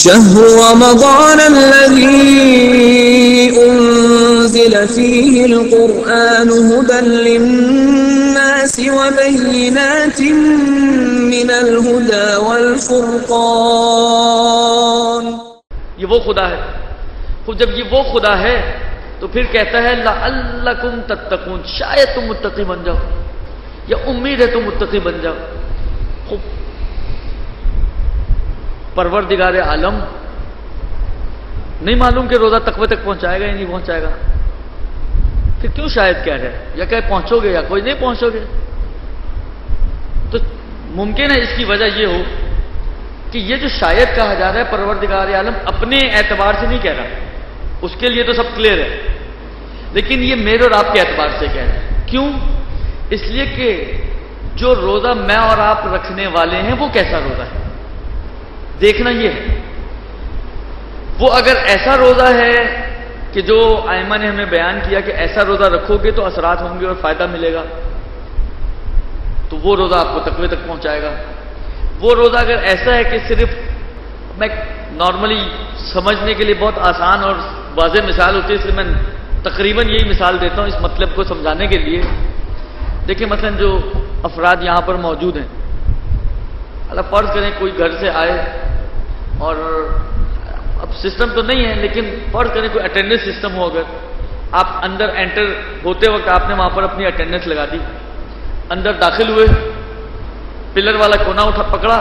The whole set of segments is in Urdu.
شهر رمضان الذي أنزل فيه القرآن هدى للناس وبينات من الهدى والفرقان. یہ وہ خدا ہے. خود جب یہ وہ خدا ہے تو پھر کہتا ہے لعلکم تتقون، شاید تم متقی بن جاؤ، یا امید ہے تم متقی بن جاؤ. خوب پروردگار عالم نہیں معلوم کہ روزہ تقوی تک پہنچائے گا یا نہیں پہنچائے گا، پھر کیوں شاید کہہ رہے ہیں؟ یا کہ پہنچو گے یا کوئی نہیں پہنچو گے. تو ممکن ہے اس کی وجہ یہ ہو کہ یہ جو شاید کہا جا رہا ہے پروردگار عالم اپنے اعتبار سے نہیں کہہ رہا، اس کے لیے تو سب کلیئر ہے، لیکن یہ میرے اور آپ کے اعتبار سے کہہ رہا ہے. کیوں؟ اس لیے کہ جو روزہ میں اور آپ رکھنے والے ہیں وہ کیسا روزہ ہے دیکھنا یہ ہے. وہ اگر ایسا روزہ ہے کہ جو ائمہ نے ہمیں بیان کیا کہ ایسا روزہ رکھو گے تو اثرات ہوں گے اور فائدہ ملے گا، تو وہ روزہ آپ کو تقوی تک پہنچائے گا. وہ روزہ اگر ایسا ہے کہ صرف میں نارملی سمجھنے کے لیے بہت آسان اور واضح مثال ہوتی ہے، اس لیے میں تقریباً یہی مثال دیتا ہوں اس مطلب کو سمجھانے کے لیے. دیکھیں مثلا جو افراد یہاں پر موجود ہیں، اللہ فرض کریں کوئی گھر سے آئے اور اب سسٹم تو نہیں ہے لیکن فرض کریں کوئی اٹینڈنس سسٹم ہو، اگر آپ اندر انٹر ہوتے وقت آپ نے وہاں پر اپنی اٹینڈنس لگا دی، اندر داخل ہوئے، پلر والا کونا پکڑا،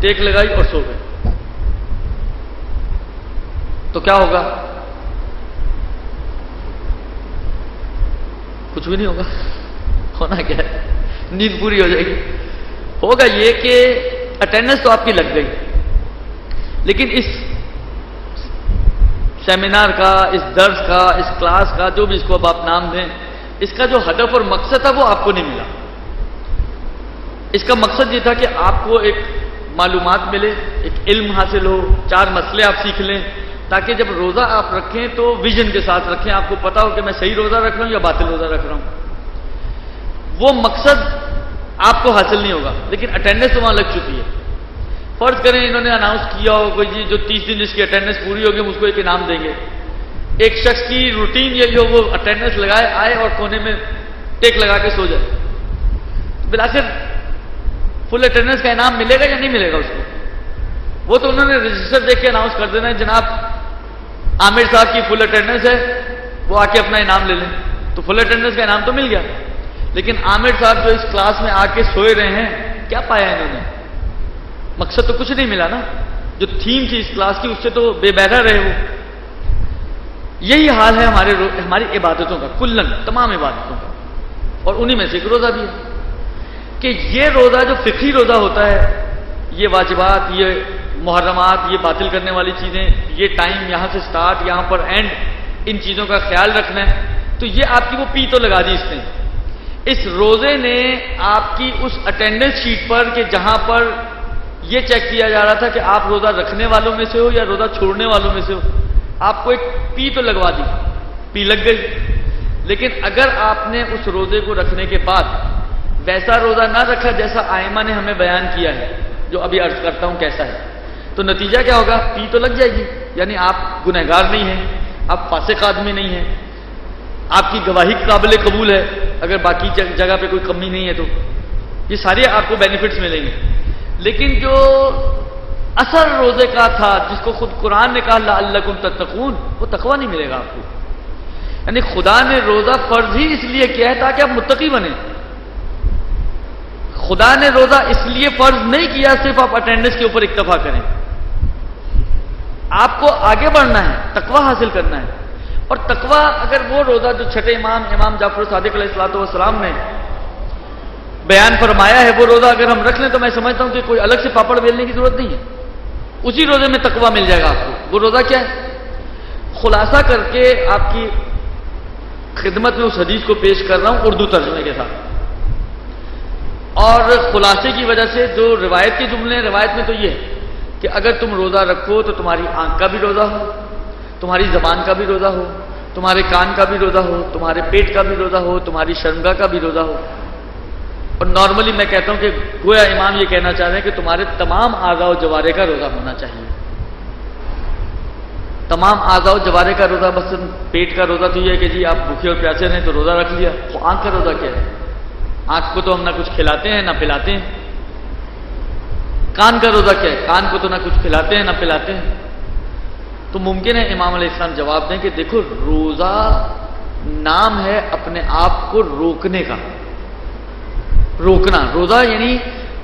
ٹیک لگائی اور سو گئے، تو کیا ہوگا؟ کچھ بھی نہیں ہوگا. ہونا کیا ہے؟ نیند پوری ہو جائے گی. ہوگا یہ کہ اٹینڈنس تو آپ کی لگ گئی، لیکن اس سیمینار کا، اس درس کا، اس کلاس کا، جو بھی اس کو اب آپ نام دیں، اس کا جو ہدف اور مقصد تھا وہ آپ کو نہیں ملا. اس کا مقصد یہ تھا کہ آپ کو ایک معلومات ملے، ایک علم حاصل ہو، 4 مسئلے آپ سیکھ لیں، تاکہ جب روزہ آپ رکھیں تو ویژن کے ساتھ رکھیں، آپ کو پتا ہو کہ میں صحیح روزہ رکھ رہا ہوں یا باطل روزہ رکھ رہا ہوں. وہ مقصد آپ کو حاصل نہیں ہوگا، لیکن اٹینڈنس تو وہاں لگ چکی ہے. فرض کریں انہوں نے اناؤنس کیا ہو کوئی جی جو 30 دن جس کی اٹینڈنس پوری ہوگی ہم اس کو ایک انعام دیں گے. ایک شخص کی روٹین یہی ہو، وہ اٹینڈنس لگائے، آئے اور کونے میں ٹیک لگا کے سو جائے، بالآخر فل اٹینڈنس کا انعام ملے گا یا نہیں ملے گا اس کو؟ وہ تو انہوں نے رجسٹر دیکھ کے اناؤنس کر دینا ہے جناب عامر صاحب کی فل اٹینڈنس ہے، وہ آ کے اپنا انعام لے لیں، تو فل اٹینڈنس کا انعام تو مل گیا. لیکن عامر صاحب جو اس کلاس میں آ کے سوئے رہے ہیں، کیا پایا انہوں نے؟ مقصد تو کچھ نہیں ملا نا. جو تھیم تھی اس کلاس کی اس سے تو بے بہرا رہے وہ. یہی حال ہے ہماری عبادتوں کا، کلن تمام عبادتوں کا، اور انہی میں سے ایک روزہ بھی ہے. کہ یہ روزہ جو فقہی روزہ ہوتا ہے، یہ واجبات، یہ محرمات، یہ باطل کرنے والی چیزیں، یہ ٹائم یہاں سے سٹارٹ یہاں پر اینڈ، ان چیزوں کا خیال رکھنا ہے، تو یہ آپ کی وہ پی تو لگا دی اس نے. اس روزے نے آپ کی اس اٹینڈنس شیٹ پر کہ جہاں پر یہ چیک کیا جا رہا تھا کہ آپ روزہ رکھنے والوں میں سے ہو یا روزہ چھوڑنے والوں میں سے ہو، آپ کو ایک پی تو لگوا دی، پی لگ گئی. لیکن اگر آپ نے اس روزے کو رکھنے کے بعد ویسا روزہ نہ رکھا جیسا ائمہ نے ہمیں بیان کیا ہے، جو ابھی عرض کرتا ہوں کیسا ہے، تو نتیجہ کیا ہوگا؟ پی تو لگ جائے گی، یعنی آپ گنہگار نہیں ہیں، آپ فاسق آدمی نہیں ہیں، آپ کی گواہی قابل قبول ہے اگر باقی جگہ پہ کوئی کمی نہیں ہے، تو یہ سارے آپ کو بینیفٹس ملیں گے. لیکن جو اثر روزے کا تھا، جس کو خود قرآن نے کہا لعلکم تتقون، وہ تقویٰ نہیں ملے گا آپ کو. یعنی خدا نے روزہ فرض ہی اس لیے کیا ہے تاکہ آپ متقی بنیں. خدا نے روزہ اس لیے فرض نہیں کیا صرف آپ اٹینڈنس کے اوپر اکتفا کریں. آپ کو آگے بڑھنا ہے، تقویٰ حاصل کرنا ہے. اور تقویٰ اگر وہ روزہ جو چھٹے امام جعفر صادق علیہ السلام نے بیان فرمایا ہے، وہ روزہ اگر ہم رکھ لیں تو میں سمجھتا ہوں کہ کوئی الگ سے پاپڑ بیلنے کی ضرورت نہیں ہے، اسی روزے میں تقویٰ مل جائے گا آپ کو. وہ روزہ کیا ہے؟ خلاصہ کر کے آپ کی خدمت میں اس حدیث کو پیش کر رہا ہوں اردو ترجمے کے ساتھ. اور خلاصے کی وجہ سے جو روایت کے جملے ہیں، روایت میں تو یہ ہے کہ اگر تم روزہ رکھو تو تمہاری آنکھ کا بھی روزہ ہو، تمہاری زبان کا بھی روزہ ہو، تمہارے کان کا بھی روزہ ہو، تمہارے پیٹ کا بھی روزہ ہو، تمہاری شرمگاہ کا بھی روزہ ہو. اور نارملی میں کہتا ہوں کہ گویا امام یہ کہنا چاہ رہے ہیں کہ تمہارے تمام اعضاء و جوارح کا روزہ ہونا چاہیے. تمام اعضاء و جوارح کا روزہ، بس پیٹ کا روزہ تو یہ ہے کہ جی آپ بھوکے اور پیاسے رہیں تو روزہ رکھ لیا. تو آنکھ کا روزہ کیا ہے؟ آنکھ کو تو ہم نہ کچھ کھلاتے ہیں نہ پلاتے ہیں. کان کا روزہ کیا ہے؟ کان کو تو نہ کچھ کھلاتے ہیں نہ پلاتے ہیں. تو ممکن ہے امام علیہ السلام جواب دیں کہ دیکھو روزہ نام ہے اپنے آپ کو روکنے کا. روکنا، روزہ یعنی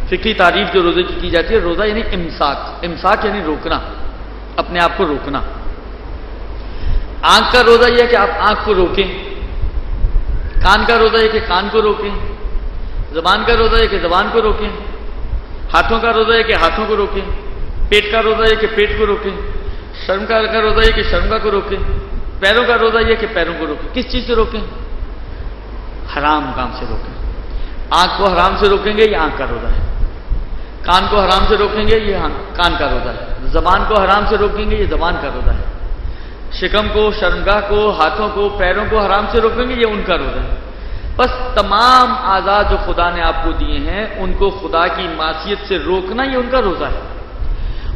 فقہی تعریف جو روزے کی جاتی ہے، روزہ یعنی امساک. امساک یعنی روکنا، اپنے آپ کو روکنا. آنکھ کا روزہ یہ ہے کہ آپ آنکھ کو روکیں. کان کا روزہ یہ کہ کان کو روکیں. زبان کا روزہ یہ کہ زبان کو روکیں. ہاتھوں کا روزہ یہ کہ ہاتھوں کو روکیں. پیٹ کا روزہ یہ کہ پیٹ کو روکیں. شرم کا روزہ یہ کہ شرم کو روکیں. پیروں کا روزہ یہ کہ پیروں کو روکیں. کس چیز سے روکیں؟ حرام کام سے روکیں. آنکھ کو حرام سے روکیں گے، یہ آنکھ کا روزہ ہے. کان کو حرام سے روکیں گے، یہ کان کا روزہ ہے. زبان کو حرام سے روکیں گے، یہ زبان کا روزہ ہے. شکم کو، شرمگاہ کو، ہاتھوں کو، پیروں کو حرام سے روکیں گے، یہ ان کا روزہ ہے. بس تمام اعضاء جو خدا نے آپ کو دیے ہیں ان کو خدا کی معصیت سے روکنا، یہ ان کا روزہ ہے.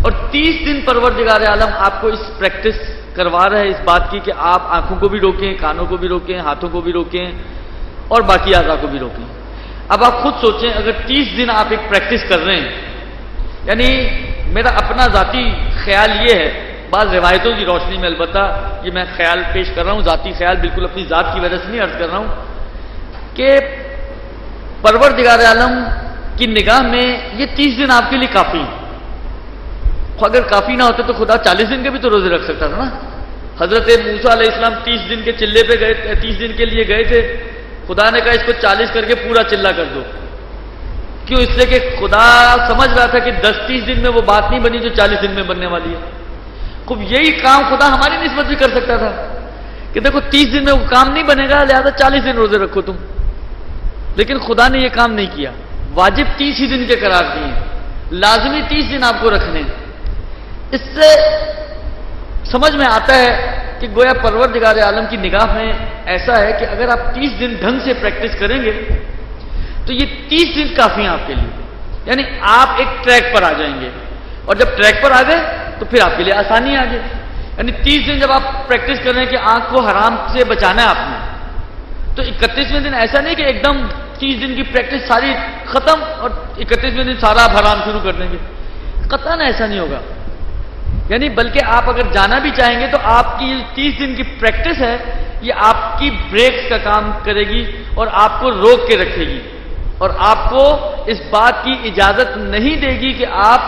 اور 30 دن پروردگار عالم آپ کو اس پریکٹس کروا رہا ہے اس بات کی کہ آپ آنکھوں کو بھی روکیں، کانوں کو بھی روکیں، ہاتھوں کو بھی روکیں اور باقی اعضاء کو بھی روکیں. اب آپ خود سوچیں، اگر 30 دن آپ ایک پریکٹس کر رہے ہیں، یعنی میرا اپنا ذاتی خیال یہ ہے، بعض روایتوں کی روشنی میں البتہ یہ میں خیال پیش کر رہا ہوں، ذاتی خیال بالکل اپنی ذات کی وجہ سے نہیں عرض کر رہا ہوں، کہ پروردگار عالم کی نگاہ میں یہ 30 دن آپ کے لیے کافی ہیں. اگر کافی نہ ہوتے تو خدا 40 دن کے بھی تو روزے رکھ سکتا تھا نا. حضرت موسیٰ علیہ السلام 30 دن کے چلے پہ گئے، 30 دن کے لیے گئے تھے. خدا نے کہا اس کو 40 کر کے پورا چلہ کر دو. کیوں؟ اس لیے کہ خدا سمجھ رہا تھا کہ 10-30 دن میں وہ بات نہیں بنی جو 40 دن میں بننے والی ہے. خوب یہی کام خدا ہماری نسبت بھی کر سکتا تھا کہ دیکھو 30 دن میں وہ کام نہیں بنے گا، لہذا 40 دن روزے رکھو تم. لیکن خدا نے یہ کام نہیں کیا. واجب 30 ہی دن کے قرار دیے، لازمی 30 دن آپ کو رکھنے. اس سے سمجھ میں آتا ہے کہ گویا پروردگار عالم کی نگاہ میں ایسا ہے کہ اگر آپ 30 دن ڈھنگ سے پریکٹس کریں گے تو یہ 30 دن کافی ہیں آپ کے لیے. یعنی آپ ایک ٹریک پر آ جائیں گے، اور جب ٹریک پر آ گئے تو پھر آپ کے لیے آسانی آ گئی. یعنی 30 دن جب آپ پریکٹس کر رہے ہیں کہ آنکھ کو حرام سے بچانا ہے آپ نے، تو 31ویں دن ایسا نہیں کہ ایک دم 30 دن کی پریکٹس ساری ختم اور 31ویں دن سارا آپ حرام شروع کر دیں گے. قطعاً ایسا نہیں ہوگا. یعنی بلکہ آپ اگر جانا بھی چاہیں گے تو آپ کی 30 دن کی پریکٹس ہے، یہ آپ کی بریکس کا کام کرے گی اور آپ کو روک کے رکھے گی، اور آپ کو اس بات کی اجازت نہیں دے گی کہ آپ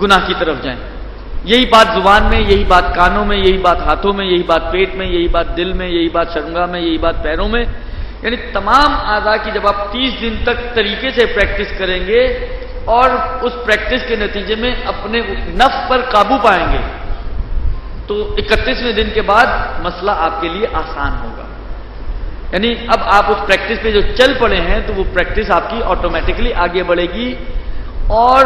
گناہ کی طرف جائیں. یہی بات زبان میں، یہی بات کانوں میں، یہی بات ہاتھوں میں، یہی بات پیٹ میں، یہی بات دل میں، یہی بات شرمگاہ میں، یہی بات پیروں میں. یعنی تمام اعضاء کی جب آپ 30 دن تک طریقے سے پریکٹس کریں گے اور اس پریکٹس کے نتیجے میں اپنے نفس پر قابو پائیں گے تو 31ویں دن کے بعد مسئلہ آپ کے لیے آسان ہوگا. یعنی اب آپ اس پریکٹس پہ جو چل پڑے ہیں تو وہ پریکٹس آپ کی آٹومیٹکلی آگے بڑھے گی. اور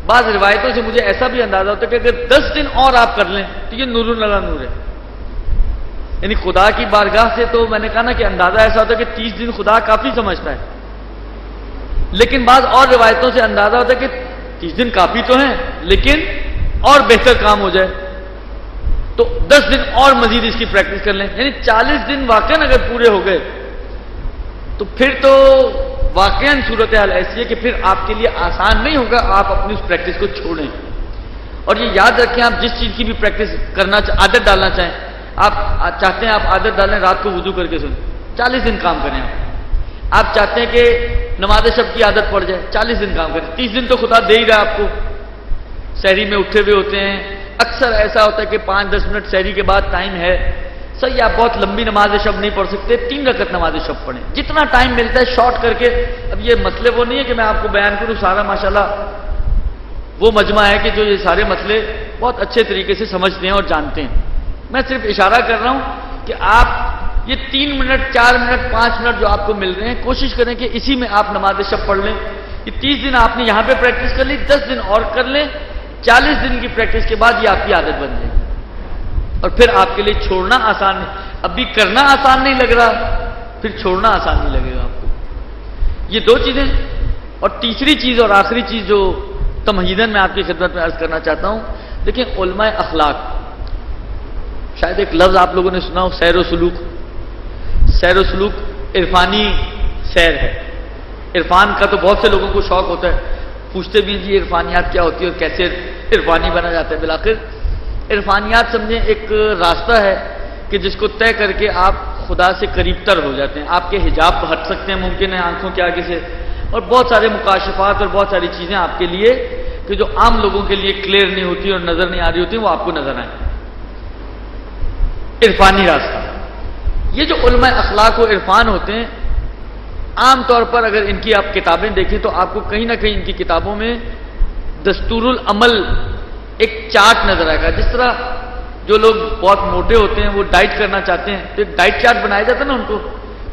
بعض روایتوں سے مجھے ایسا بھی اندازہ ہوتا ہے کہ اگر 10 دن اور آپ کر لیں تو یہ نور لگا نور ہے. یعنی خدا کی بارگاہ سے تو میں نے کہا نا کہ اندازہ ایسا ہوتا ہے کہ 30 دن خدا کافی سمجھتا ہے، لیکن بعض اور روایتوں سے اندازہ ہوتا ہے کہ 30 دن کافی تو ہیں لیکن اور بہتر کام ہو جائے تو 10 دن اور مزید اس کی پریکٹس کر لیں. یعنی 40 دن واقعاً اگر پورے ہو گئے تو پھر تو واقعاً صورتحال ایسی ہے کہ پھر آپ کے لیے آسان نہیں ہوگا آپ اپنی اس پریکٹس کو چھوڑیں. اور یہ یاد رکھیں، آپ جس چیز کی بھی پریکٹس کرنا عادت ڈالنا چاہیں، آپ چاہتے ہیں آپ عادت ڈالیں رات کو وضو کر کے سنیں، 40 دن کام کریں. آپ چاہتے ہیں کہ نماز شب کی عادت پڑ جائے، 40 دن کام کریں. 30 دن تو خدا دے ہی رہا آپ کو. سحری میں اٹھے ہوئے ہوتے ہیں، اکثر ایسا ہوتا ہے کہ 5-10 منٹ سحری کے بعد ٹائم ہے، صحیح آپ بہت لمبی نماز شب نہیں پڑھ سکتے، 3 رکعت نماز شب پڑھیں، جتنا ٹائم ملتا ہے شارٹ کر کے. اب یہ مسئلے وہ نہیں ہے کہ میں آپ کو بیان کروں، سارا ماشاءاللہ وہ مجمع ہے کہ جو یہ سارے مسئلے بہت اچھے طریقے سے سمجھتے ہیں اور جانتے ہیں. میں صرف اشارہ کر رہا ہوں کہ آپ یہ 3 منٹ 4 منٹ 5 منٹ جو آپ کو مل رہے ہیں کوشش کریں کہ اسی میں آپ نماز شب پڑھ لیں. یہ 30 دن آپ نے یہاں پہ پریکٹس کر لی، 10 دن اور کر لیں، 40 دن کی پریکٹس کے بعد یہ آپ کی عادت بن جائے گی اور پھر آپ کے لیے چھوڑنا آسان ہے. ابھی کرنا آسان نہیں لگ رہا، پھر چھوڑنا آسان نہیں لگے گا آپ کو. یہ 2 چیزیں. اور تیسری چیز اور آخری چیز جو تمہیداً میں آپ کی خدمت میں عرض کرنا چاہتا ہوں، دیکھیں علماء اخلاق شاید ایک لفظ آپ لوگوں نے سنا ہو، سیر و سلوک. سیر و سلوک عرفانی سیر ہے. عرفان کا تو بہت سے لوگوں کو شوق ہوتا ہے، پوچھتے بھی جی عرفانیات کیا ہوتی ہے اور کیسے عرفانی بنا جاتا ہے. بالآخر عرفانیات سمجھیں ایک راستہ ہے کہ جس کو طے کر کے آپ خدا سے قریب تر ہو جاتے ہیں. آپ کے حجاب ہٹ سکتے ہیں ممکن ہے آنکھوں کے آگے سے، اور بہت سارے مکاشفات اور بہت ساری چیزیں آپ کے لیے کہ جو عام لوگوں کے لیے کلیئر نہیں ہوتی اور نظر نہیں آ رہی ہوتی وہ آپ کو نظر آئیں. عرفانی راستہ. یہ جو علماء اخلاق و عرفان ہوتے ہیں، عام طور پر اگر ان کی آپ کتابیں دیکھیں تو آپ کو کہیں نہ کہیں ان کی کتابوں میں دستور العمل ایک چارٹ نظر آئے گا. جس طرح جو لوگ بہت موٹے ہوتے ہیں وہ ڈائٹ کرنا چاہتے ہیں تو ایک ڈائٹ چارٹ بنایا جاتا ہے نا ان کو،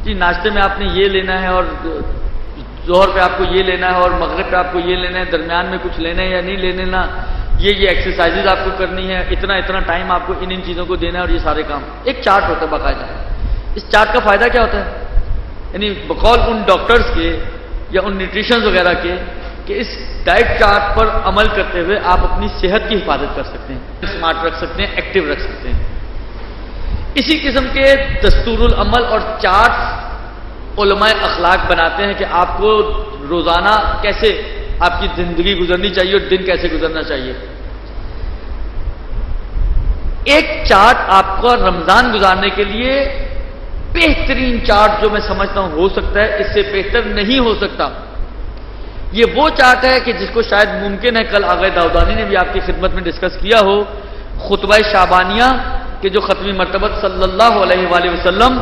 جی ناشتے میں آپ نے یہ لینا ہے اور ظہر پہ آپ کو یہ لینا ہے اور مغرب پہ آپ کو یہ لینا ہے، درمیان میں کچھ لینا ہے یا نہیں لینا، یہ ایکسرسائزز آپ کو کرنی ہے، اتنا اتنا ٹائم آپ کو ان چیزوں کو دینا ہے اور یہ سارے کام. ایک چارٹ ہوتا ہے باقاعدہ. اس چارٹ کا فائدہ کیا ہوتا ہے؟ یعنی بقول ان ڈاکٹرز کے یا ان نیوٹریشنز وغیرہ کے کہ اس ڈائٹ چارٹ پر عمل کرتے ہوئے آپ اپنی صحت کی حفاظت کر سکتے ہیں، اسمارٹ رکھ سکتے ہیں، ایکٹیو رکھ سکتے ہیں. اسی قسم کے دستور العمل اور چارٹ علماء اخلاق بناتے ہیں کہ آپ کو روزانہ کیسے آپ کی زندگی گزرنی چاہیے اور دن کیسے گزرنا چاہیے. ایک چارٹ آپ کو رمضان گزارنے کے لیے بہترین چارٹ جو میں سمجھتا ہوں ہو سکتا ہے، اس سے بہتر نہیں ہو سکتا. یہ وہ چارٹ ہے کہ جس کو شاید ممکن ہے کل آغا داؤدانی نے بھی آپ کی خدمت میں ڈسکس کیا ہو، خطبہ شعبانیہ کہ جو ختمی مرتبہ صلی اللہ علیہ وآلہ وسلم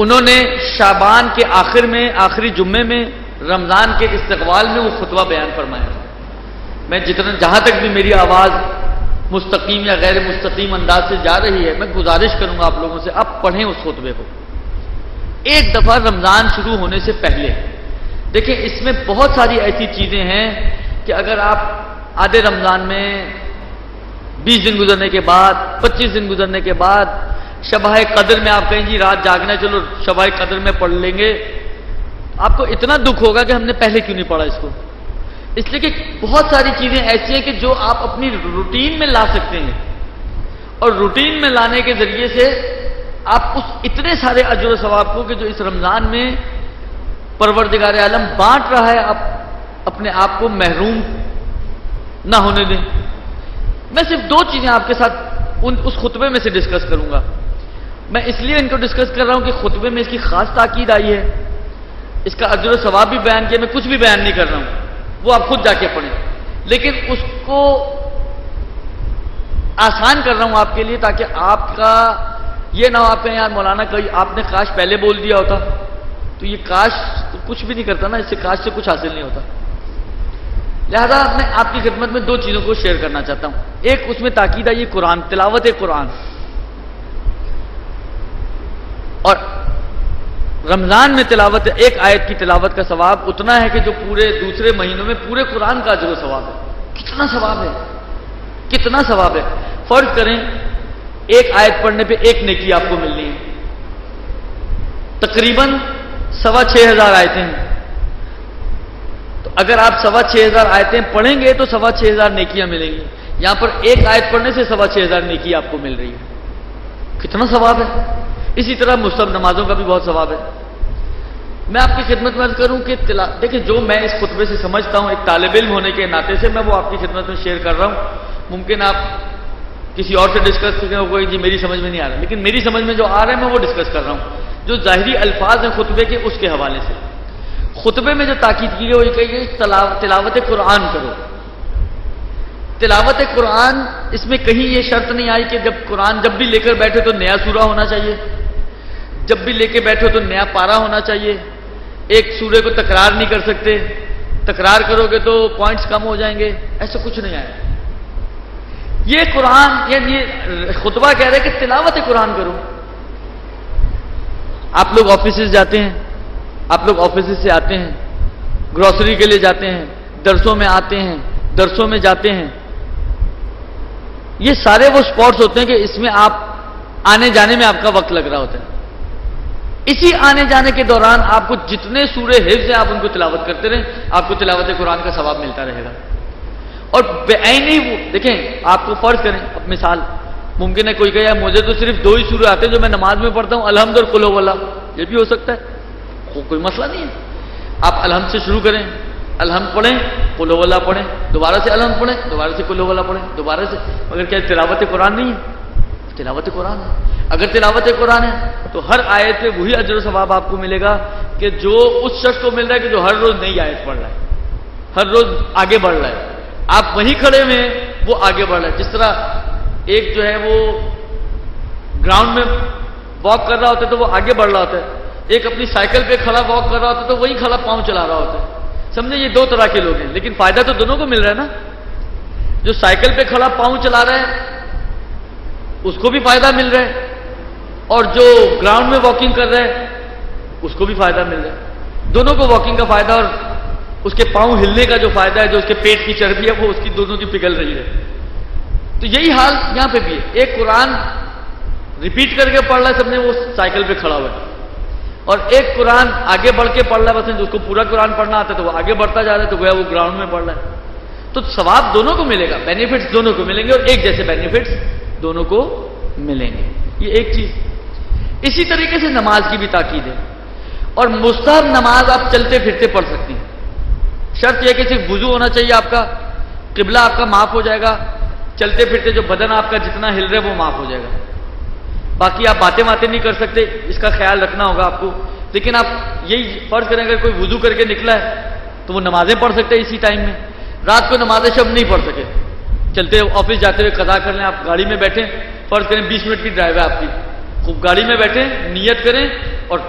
انہوں نے شعبان کے آخر میں، آخری جمعے میں، رمضان کے استقبال میں وہ خطبہ بیان فرمایا. میں جہاں تک بھی میری آواز مستقیم یا غیر مستقیم انداز سے جا رہی ہے، میں گزارش کروں گا آپ لوگوں سے آپ پڑھیں اس خطبے کو ایک دفعہ رمضان شروع ہونے سے پہلے. دیکھیں اس میں بہت ساری ایسی چیزیں ہیں کہ اگر آپ آدھے رمضان میں 20 دن گزرنے کے بعد، 25 دن گزرنے کے بعد شبہ قدر میں آپ کہیں جی رات جاگنا ہے، چلو شبہ قدر میں پڑھ لیں گے، آپ کو اتنا دکھ ہوگا کہ ہم نے پہلے کیوں نہیں پڑھا اس کو. اس لیے کہ بہت ساری چیزیں ایسی ہیں کہ جو آپ اپنی روٹین میں لا سکتے ہیں اور روٹین میں لانے کے ذریعے سے آپ اس اتنے سارے اجر و ثواب کو کہ جو اس رمضان میں پروردگار عالم بانٹ رہا ہے، آپ اپنے آپ کو محروم نہ ہونے دیں. میں صرف 2 چیزیں آپ کے ساتھ اس خطبے میں سے ڈسکس کروں گا. میں اس لیے ان کو ڈسکس کر رہا ہوں کہ خطبے میں اس کی خاص تاکید آئی ہے، اس کا اجر و ثواب بھی بیان کیا. میں کچھ بھی بیان نہیں کر رہا ہوں، وہ آپ خود جا کے پڑھیں، لیکن اس کو آسان کر رہا ہوں آپ کے لیے تاکہ آپ کا یہ نہ ہو آپ کہیں یار مولانا کہیں آپ نے کاش پہلے بول دیا ہوتا. تو یہ کاش تو کچھ بھی نہیں کرتا نا، اس سے کاش سے کچھ حاصل نہیں ہوتا. لہذا میں آپ کی خدمت میں 2 چیزوں کو شیئر کرنا چاہتا ہوں. ایک اس میں تاکید ہے یہ قرآن، تلاوت قرآن. اور رمضان میں تلاوت ایک آیت کی تلاوت کا ثواب اتنا ہے کہ جو پورے دوسرے مہینوں میں پورے قرآن کا اجر و ثواب ہے. کتنا ثواب ہے، کتنا ثواب ہے. فرض کریں ایک آیت پڑھنے پہ 1 نیکی آپ کو ملنی ہے. تقریباً 6,500 آیتیں ہیں. تو اگر آپ 6,500 آیتیں پڑھیں گے تو 6,500 نیکیاں ملیں گی. یہاں پر ایک آیت پڑھنے سے 6,500 نیکی آپ کو مل رہی ہے. کتنا ثواب ہے. اسی طرح مستحب نمازوں کا بھی بہت ثواب ہے. میں آپ کی خدمت میں عرض کروں کہ دیکھیں جو میں اس خطبے سے سمجھتا ہوں ایک طالب علم ہونے کے ناطے سے میں وہ آپ کی خدمت میں شیئر کر رہا ہوں. ممکن آپ کسی اور سے ڈسکس کریں کوئی جی میری سمجھ میں نہیں آ رہا، لیکن میری سمجھ میں جو آ رہا ہے میں وہ ڈسکس کر رہا ہوں. جو ظاہری الفاظ ہیں خطبے کے اس کے حوالے سے خطبے میں جو تاکید کی ہے وہ یہ کہ تلاوت قرآن کرو. تلاوت قرآن اس میں کہیں یہ شرط نہیں آئی کہ جب قرآن جب بھی لے کر بیٹھے تو نیا سورہ ہونا چاہیے، جب بھی لے کے بیٹھو تو نیا پارا ہونا چاہیے، ایک سورے کو تکرار نہیں کر سکتے، تکرار کرو گے تو پوائنٹس کم ہو جائیں گے. ایسا کچھ نہیں آیا. یہ قرآن یہ خطبہ کہہ رہے کہ تلاوت قرآن کرو. آپ لوگ آفیسز جاتے ہیں، آپ لوگ آفیسز سے آتے ہیں، گروسری کے لیے جاتے ہیں، درسوں میں آتے ہیں، درسوں میں جاتے ہیں. یہ سارے وہ سپورٹس ہوتے ہیں کہ اس میں آپ آنے جانے میں آپ کا وقت لگ رہا ہوتا ہے. اسی آنے جانے کے دوران آپ کو جتنے سورے حفظ ہیں آپ ان کو تلاوت کرتے رہیں، آپ کو تلاوت قرآن کا ثواب ملتا رہے گا. اور بے عینی وہ دیکھیں، آپ کو فرض کریں اب مثال، ممکن ہے کوئی کہے مجھے تو صرف 2 ہی سورے آتے ہیں جو میں نماز میں پڑھتا ہوں، الحمد اور قل ہو اللہ، یہ بھی ہو سکتا ہے، کوئی مسئلہ نہیں ہے۔ آپ الحمد سے شروع کریں، الحمد پڑھیں، قل ہو اللہ پڑھیں، دوبارہ سے الحمد پڑھیں، دوبارہ سے قل ہو اللہ پڑھیں، دوبارہ سے، مگر کیا تلاوت قرآن نہیں ہے؟ تلاوت قرآن ہے۔ اگر تلاوت قرآن ہے تو ہر آیت پہ وہی اجر و ثواب آپ کو ملے گا کہ جو اس شخص کو مل رہا ہے کہ جو ہر روز نئی آیت پڑھ رہا ہے، ہر روز آگے بڑھ رہا ہے۔ آپ وہیں کھڑے ہوئے ہیں، وہ آگے بڑھ رہا ہے۔ جس طرح ایک جو ہے وہ گراؤنڈ میں واک کر رہا ہوتا ہے تو وہ آگے بڑھ رہا ہوتا ہے، ایک اپنی سائیکل پہ کھڑا واک کر رہا ہوتا ہے تو وہی کھڑا پاؤں چلا رہا ہوتا ہے۔ سمجھے، یہ 2 طرح کے لوگ ہیں، لیکن فائدہ تو دونوں کو مل رہا ہے نا۔ جو سائیکل پہ کھڑا پاؤں چلا رہا ہے اس کو بھی فائدہ مل رہا ہے، اور جو گراؤنڈ میں واکنگ کر رہا ہے اس کو بھی فائدہ مل رہا ہے۔ دونوں کو واکنگ کا فائدہ اور اس کے پاؤں ہلنے کا جو فائدہ ہے، جو اس کے پیٹ کی چربی ہے وہ اس کی دونوں کی پگھل رہی ہے۔ تو یہی حال یہاں پہ بھی ہے، ایک قرآن ریپیٹ کر کے پڑھ رہا ہے سب نے، وہ سائیکل پہ کھڑا ہوا ہے، اور ایک قرآن آگے بڑھ کے پڑھ رہا ہے، بس جس کو پورا قرآن پڑھنا آتا ہے تو وہ آگے بڑھتا جا رہا ہے، تو گویا وہ گراؤنڈ میں پڑھ رہا ہے۔ تو ثواب دونوں کو ملے گا، بینیفٹس دونوں کو ملیں گے، اور ایک جیسے بینیفٹس دونوں کو ملیں گے۔ یہ ایک چیز۔ اسی طریقے سے نماز کی بھی تاکید ہے، اور مستحب نماز آپ چلتے پھرتے پڑھ سکتی ہیں۔ شرط یہ کہ صرف وضو ہونا چاہیے آپ کا، قبلہ آپ کا معاف ہو جائے گا، چلتے پھرتے جو بدن آپ کا جتنا ہل رہا ہے وہ معاف ہو جائے گا۔ باقی آپ باتیں نہیں کر سکتے، اس کا خیال رکھنا ہوگا آپ کو۔ لیکن آپ یہی فرض کریں اگر کوئی وضو کر کے نکلا ہے تو وہ نمازیں پڑھ سکتے ہیں اسی ٹائم میں۔ رات کو نماز شب نہیں پڑھ سکے، چلتے آفس جاتے ہوئے قضا کر لیں۔ آپ گاڑی میں بیٹھیں، فرض کریں 20 منٹ کی ڈرائیو ہے آپ کی، خوب گاڑی میں بیٹھیں، نیت کریں، اور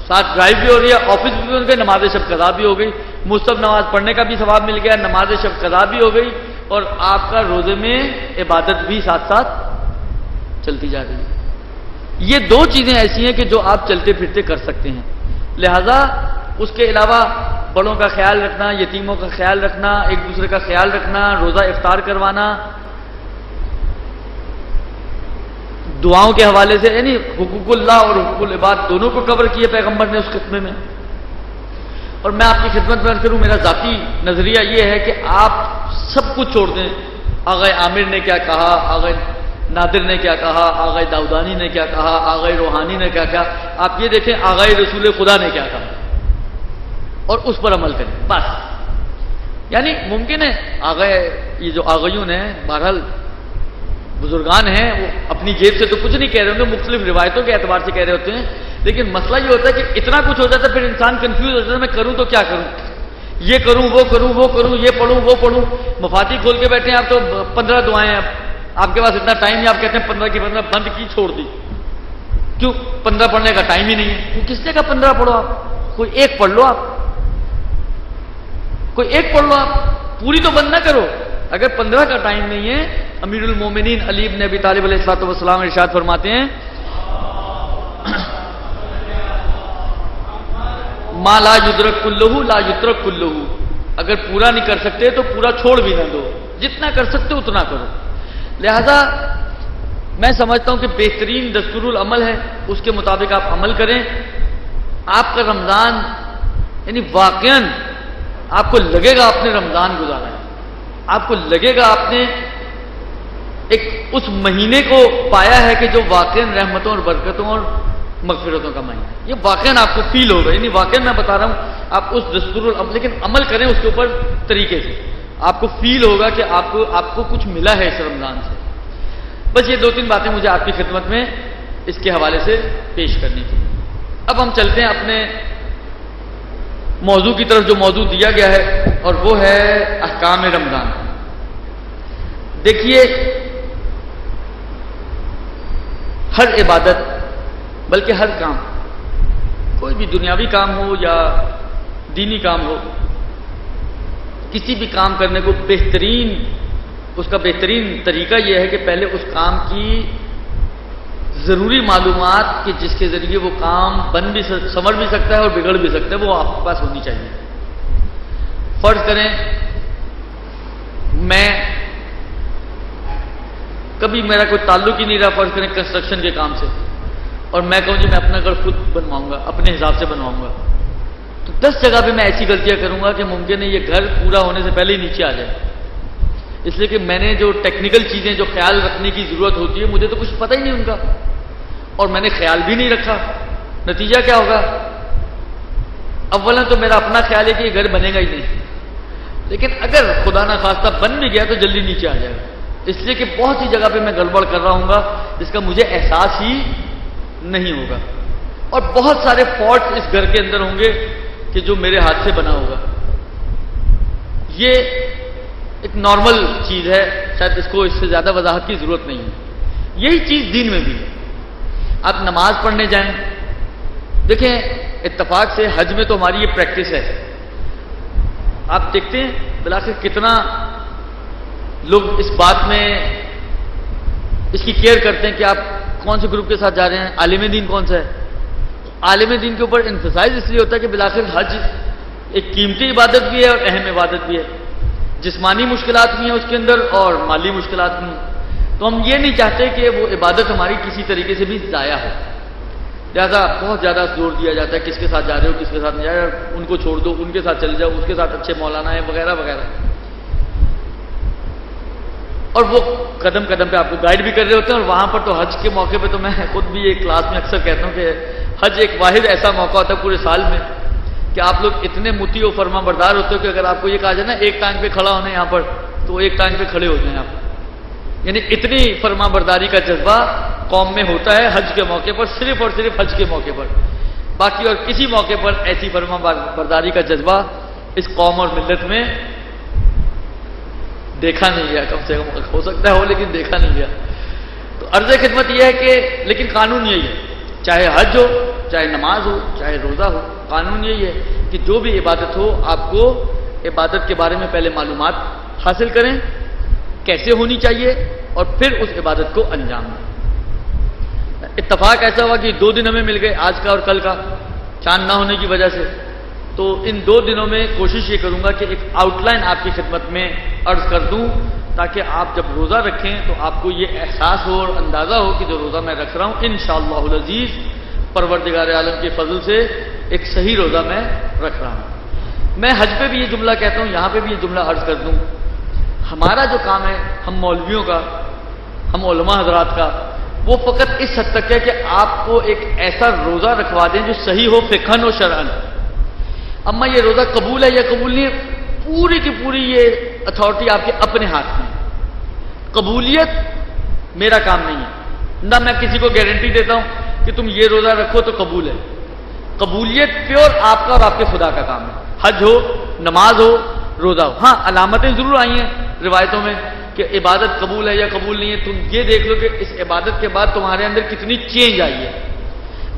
ساتھ ڈرائیو بھی ہو رہی ہے، آفس بھی ہو گئی، نماز شب قضا بھی ہو گئی، مستحب نماز پڑھنے کا بھی ثواب مل گیا، نماز شب قضا بھی ہو گئی، اور آپ کا روزے میں عبادت بھی ساتھ ساتھ چلتی جا رہی ہے۔ یہ 2 چیزیں ایسی ہیں کہ جو آپ چلتے پھرتے کر سکتے ہیں۔ لہذا اس کے علاوہ بڑوں کا خیال رکھنا، یتیموں کا خیال رکھنا، ایک دوسرے کا خیال رکھنا، روزہ افطار کروانا، دعاؤں کے حوالے سے، یعنی حقوق اللہ اور حقوق العباد دونوں کو کور کیے پیغمبر نے اس خطبے میں۔ اور میں آپ کی خدمت میں عرض کروں، میرا ذاتی نظریہ یہ ہے کہ آپ سب کچھ چھوڑ دیں۔ آغا عامر نے کیا کہا، آغا نادر نے کیا کہا، آغا داؤدانی نے کیا کہا، آغا روحانی نے کیا کہا، آپ یہ دیکھیں آغا رسول خدا نے کیا کہا اور اس پر عمل کریں بس۔ یعنی ممکن ہے آغا، یہ جو آغیون ہیں بہرحال بزرگان ہیں، وہ اپنی جیب سے تو کچھ نہیں کہہ رہے ہوں گے، مختلف روایتوں کے اعتبار سے کہہ رہے ہوتے ہیں، لیکن مسئلہ یہ ہوتا ہے کہ اتنا کچھ ہو جاتا ہے پھر انسان کنفیوز ہو جاتا ہے، میں کروں تو کیا کروں، یہ کروں وہ کروں وہ کروں، یہ پڑھوں وہ پڑھوں۔ مفاتیح کھول کے بیٹھے ہیں آپ تو 15 دعائیں ہیں، آپ کے پاس اتنا ٹائم نہیں، آپ کہتے ہیں 15 کی 15 بند کی چھوڑ دی، کیوں 15 پڑھنے کا ٹائم ہی نہیں ہے۔ وہ کس نے کہا 15 پڑھو، آپ کوئی ایک پڑھ لو، آپ کوئی ایک پڑھ لو، آپ پوری تو بند نہ کرو۔ اگر 15 کا ٹائم نہیں ہے، امیر المومنین علی بن ابی طالب علیہ الصلوۃ والسلام ارشاد فرماتے ہیں ما لا یدرک کلہ لا یترک کلہ، اگر پورا نہیں کر سکتے تو پورا چھوڑ بھی نہ دو، جتنا کر سکتے اتنا کرو۔ لہذا میں سمجھتا ہوں کہ بہترین دستور العمل ہے، اس کے مطابق آپ عمل کریں۔ آپ کا رمضان یعنی واقعاً آپ کو لگے گا آپ نے رمضان گزارا ہے، آپ کو لگے گا آپ نے ایک اس مہینے کو پایا ہے کہ جو واقعاً رحمتوں اور برکتوں اور مغفرتوں کا مہینہ، یہ واقعاً آپ کو فیل ہوگا۔ یعنی واقعاً میں بتا رہا ہوں، آپ اس دستور العمل، لیکن عمل کریں اس کے اوپر طریقے سے، آپ کو فیل ہوگا کہ آپ کو کچھ ملا ہے اس رمضان سے۔ بس یہ 2-3 باتیں مجھے آپ کی خدمت میں اس کے حوالے سے پیش کرنی تھی۔ اب ہم چلتے ہیں اپنے موضوع کی طرف، جو موضوع دیا گیا ہے، اور وہ ہے احکام رمضان۔ دیکھیے، ہر عبادت بلکہ ہر کام، کوئی بھی دنیاوی کام ہو یا دینی کام ہو، کسی بھی کام کرنے کو اس کا بہترین طریقہ یہ ہے کہ پہلے اس کام کی ضروری معلومات کہ جس کے ذریعے وہ کام سنور بھی سکتا ہے اور بگڑ بھی سکتا ہے، وہ آپ کے پاس ہونی چاہیے۔ فرض کریں میں کبھی میرا کوئی تعلق ہی نہیں رہا، فرض کریں کنسٹرکشن کے کام سے، اور میں کہوں جی میں اپنا گھر خود بنواؤں گا، اپنے حساب سے بنواؤں گا، تو 10 جگہ پہ میں ایسی غلطیاں کروں گا کہ ممکن ہے یہ گھر پورا ہونے سے پہلے ہی نیچے آ جائے۔ اس لیے کہ میں نے جو ٹیکنیکل چیزیں جو خیال رکھنے کی ضرورت ہوتی ہے مجھے تو کچھ پتہ ہی نہیں ان کا، اور میں نے خیال بھی نہیں رکھا، نتیجہ کیا ہوگا؟ اولا تو میرا اپنا خیال ہے کہ یہ گھر بنے گا ہی نہیں، لیکن اگر خدا نہ خواستہ بن بھی گیا تو جلدی نیچے آ جائے گا، اس لیے کہ بہت سی جگہ پہ میں گڑبڑ کر رہا ہوں گا جس کا مجھے احساس ہی نہیں ہوگا، اور بہت سارے فالٹس اس گھر کے اندر ہوں گے کہ جو میرے ہاتھ سے بنا ہوگا۔ یہ ایک نارمل چیز ہے، شاید اس کو اس سے زیادہ وضاحت کی ضرورت نہیں ہے۔ یہی چیز دین میں بھی ہے۔ آپ نماز پڑھنے جائیں، دیکھیں اتفاق سے حج میں تو ہماری یہ پریکٹس ہے، آپ دیکھتے ہیں بالآخر کتنا لوگ اس بات میں اس کی کیئر کرتے ہیں کہ آپ کون سے گروپ کے ساتھ جا رہے ہیں، عالم دین کون سا ہے۔ عالم دین کے اوپر انفسائز اس لیے ہوتا ہے کہ بالآخر حج ایک قیمتی عبادت بھی ہے اور اہم عبادت بھی ہے، جسمانی مشکلات بھی ہیں اس کے اندر اور مالی مشکلات بھی ہیں، تو ہم یہ نہیں چاہتے کہ وہ عبادت ہماری کسی طریقے سے بھی ضائع ہو، لہٰذا بہت زیادہ زور دیا جاتا ہے کس کے ساتھ جا رہے ہو کس کے ساتھ نہیں جا رہے ہو، ان کو چھوڑ دو، ان کے ساتھ چل جاؤ، اس کے ساتھ اچھے مولانا ہیں وغیرہ وغیرہ، اور وہ قدم قدم پہ آپ کو گائیڈ بھی کر رہے ہوتے ہیں۔ اور وہاں پر تو حج کے موقع پہ تو میں خود بھی ایک کلاس میں اکثر کہتا ہوں کہ حج ایک واحد ایسا موقع ہوتا ہے پورے سال میں کہ آپ لوگ اتنے مطیع و فرما بردار ہوتے ہو کہ اگر آپ کو یہ کہا جائے نا ایک ٹانگ پہ کھڑا ہونا ہے یہاں پر، تو ایک ٹانگ پہ کھڑے ہو جائیں آپ، یعنی اتنی فرما برداری کا جذبہ قوم میں ہوتا ہے حج کے موقع پر، صرف اور صرف حج کے موقع پر، باقی اور کسی موقع پر ایسی فرما برداری کا جذبہ اس قوم اور ملت میں دیکھا نہیں گیا، کم سے کم ہو سکتا ہے ہو لیکن دیکھا نہیں گیا۔ تو عرض خدمت یہ ہے کہ لیکن قانون یہی ہے، چاہے حج ہو چاہے نماز ہو چاہے روزہ ہو، قانون یہی ہے کہ جو بھی عبادت ہو آپ کو عبادت کے بارے میں پہلے معلومات حاصل کریں کیسے ہونی چاہیے اور پھر اس عبادت کو انجام دیں۔ اتفاق ایسا ہوا کہ 2 دن ہمیں مل گئے، آج کا اور کل کا، چاند نہ ہونے کی وجہ سے، تو ان 2 دنوں میں کوشش یہ کروں گا کہ ایک آؤٹ لائن آپ کی خدمت میں عرض کر دوں تاکہ آپ جب روزہ رکھیں تو آپ کو یہ احساس ہو اور اندازہ ہو کہ جو روزہ میں رکھ رہا ہوں انشاءاللہ العزیز پروردگار عالم کے فضل سے ایک صحیح روزہ میں رکھ رہا ہوں۔ میں حج پہ بھی یہ جملہ کہتا ہوں، یہاں پہ بھی یہ جملہ عرض کر دوں، ہمارا جو کام ہے ہم مولویوں کا، ہم علماء حضرات کا، وہ فقط اس حد تک ہے کہ آپ کو ایک ایسا روزہ رکھوا دیں جو صحیح ہو فقہاً و شرعاً۔ اما یہ روزہ قبول ہے یا قبول نہیں ہے، پوری کی پوری یہ اتھارٹی آپ کے اپنے ہاتھ میں، قبولیت میرا کام نہیں ہے، نہ میں کسی کو گارنٹی دیتا ہوں کہ تم یہ روزہ رکھو تو قبول ہے، قبولیت پیور آپ کا اور آپ کے خدا کا کام ہے، حج ہو نماز ہو روزہ ہو۔ ہاں علامتیں ضرور آئی ہیں روایتوں میں کہ عبادت قبول ہے یا قبول نہیں ہے، تم یہ دیکھ لو کہ اس عبادت کے بعد تمہارے اندر کتنی چینج آئی ہے،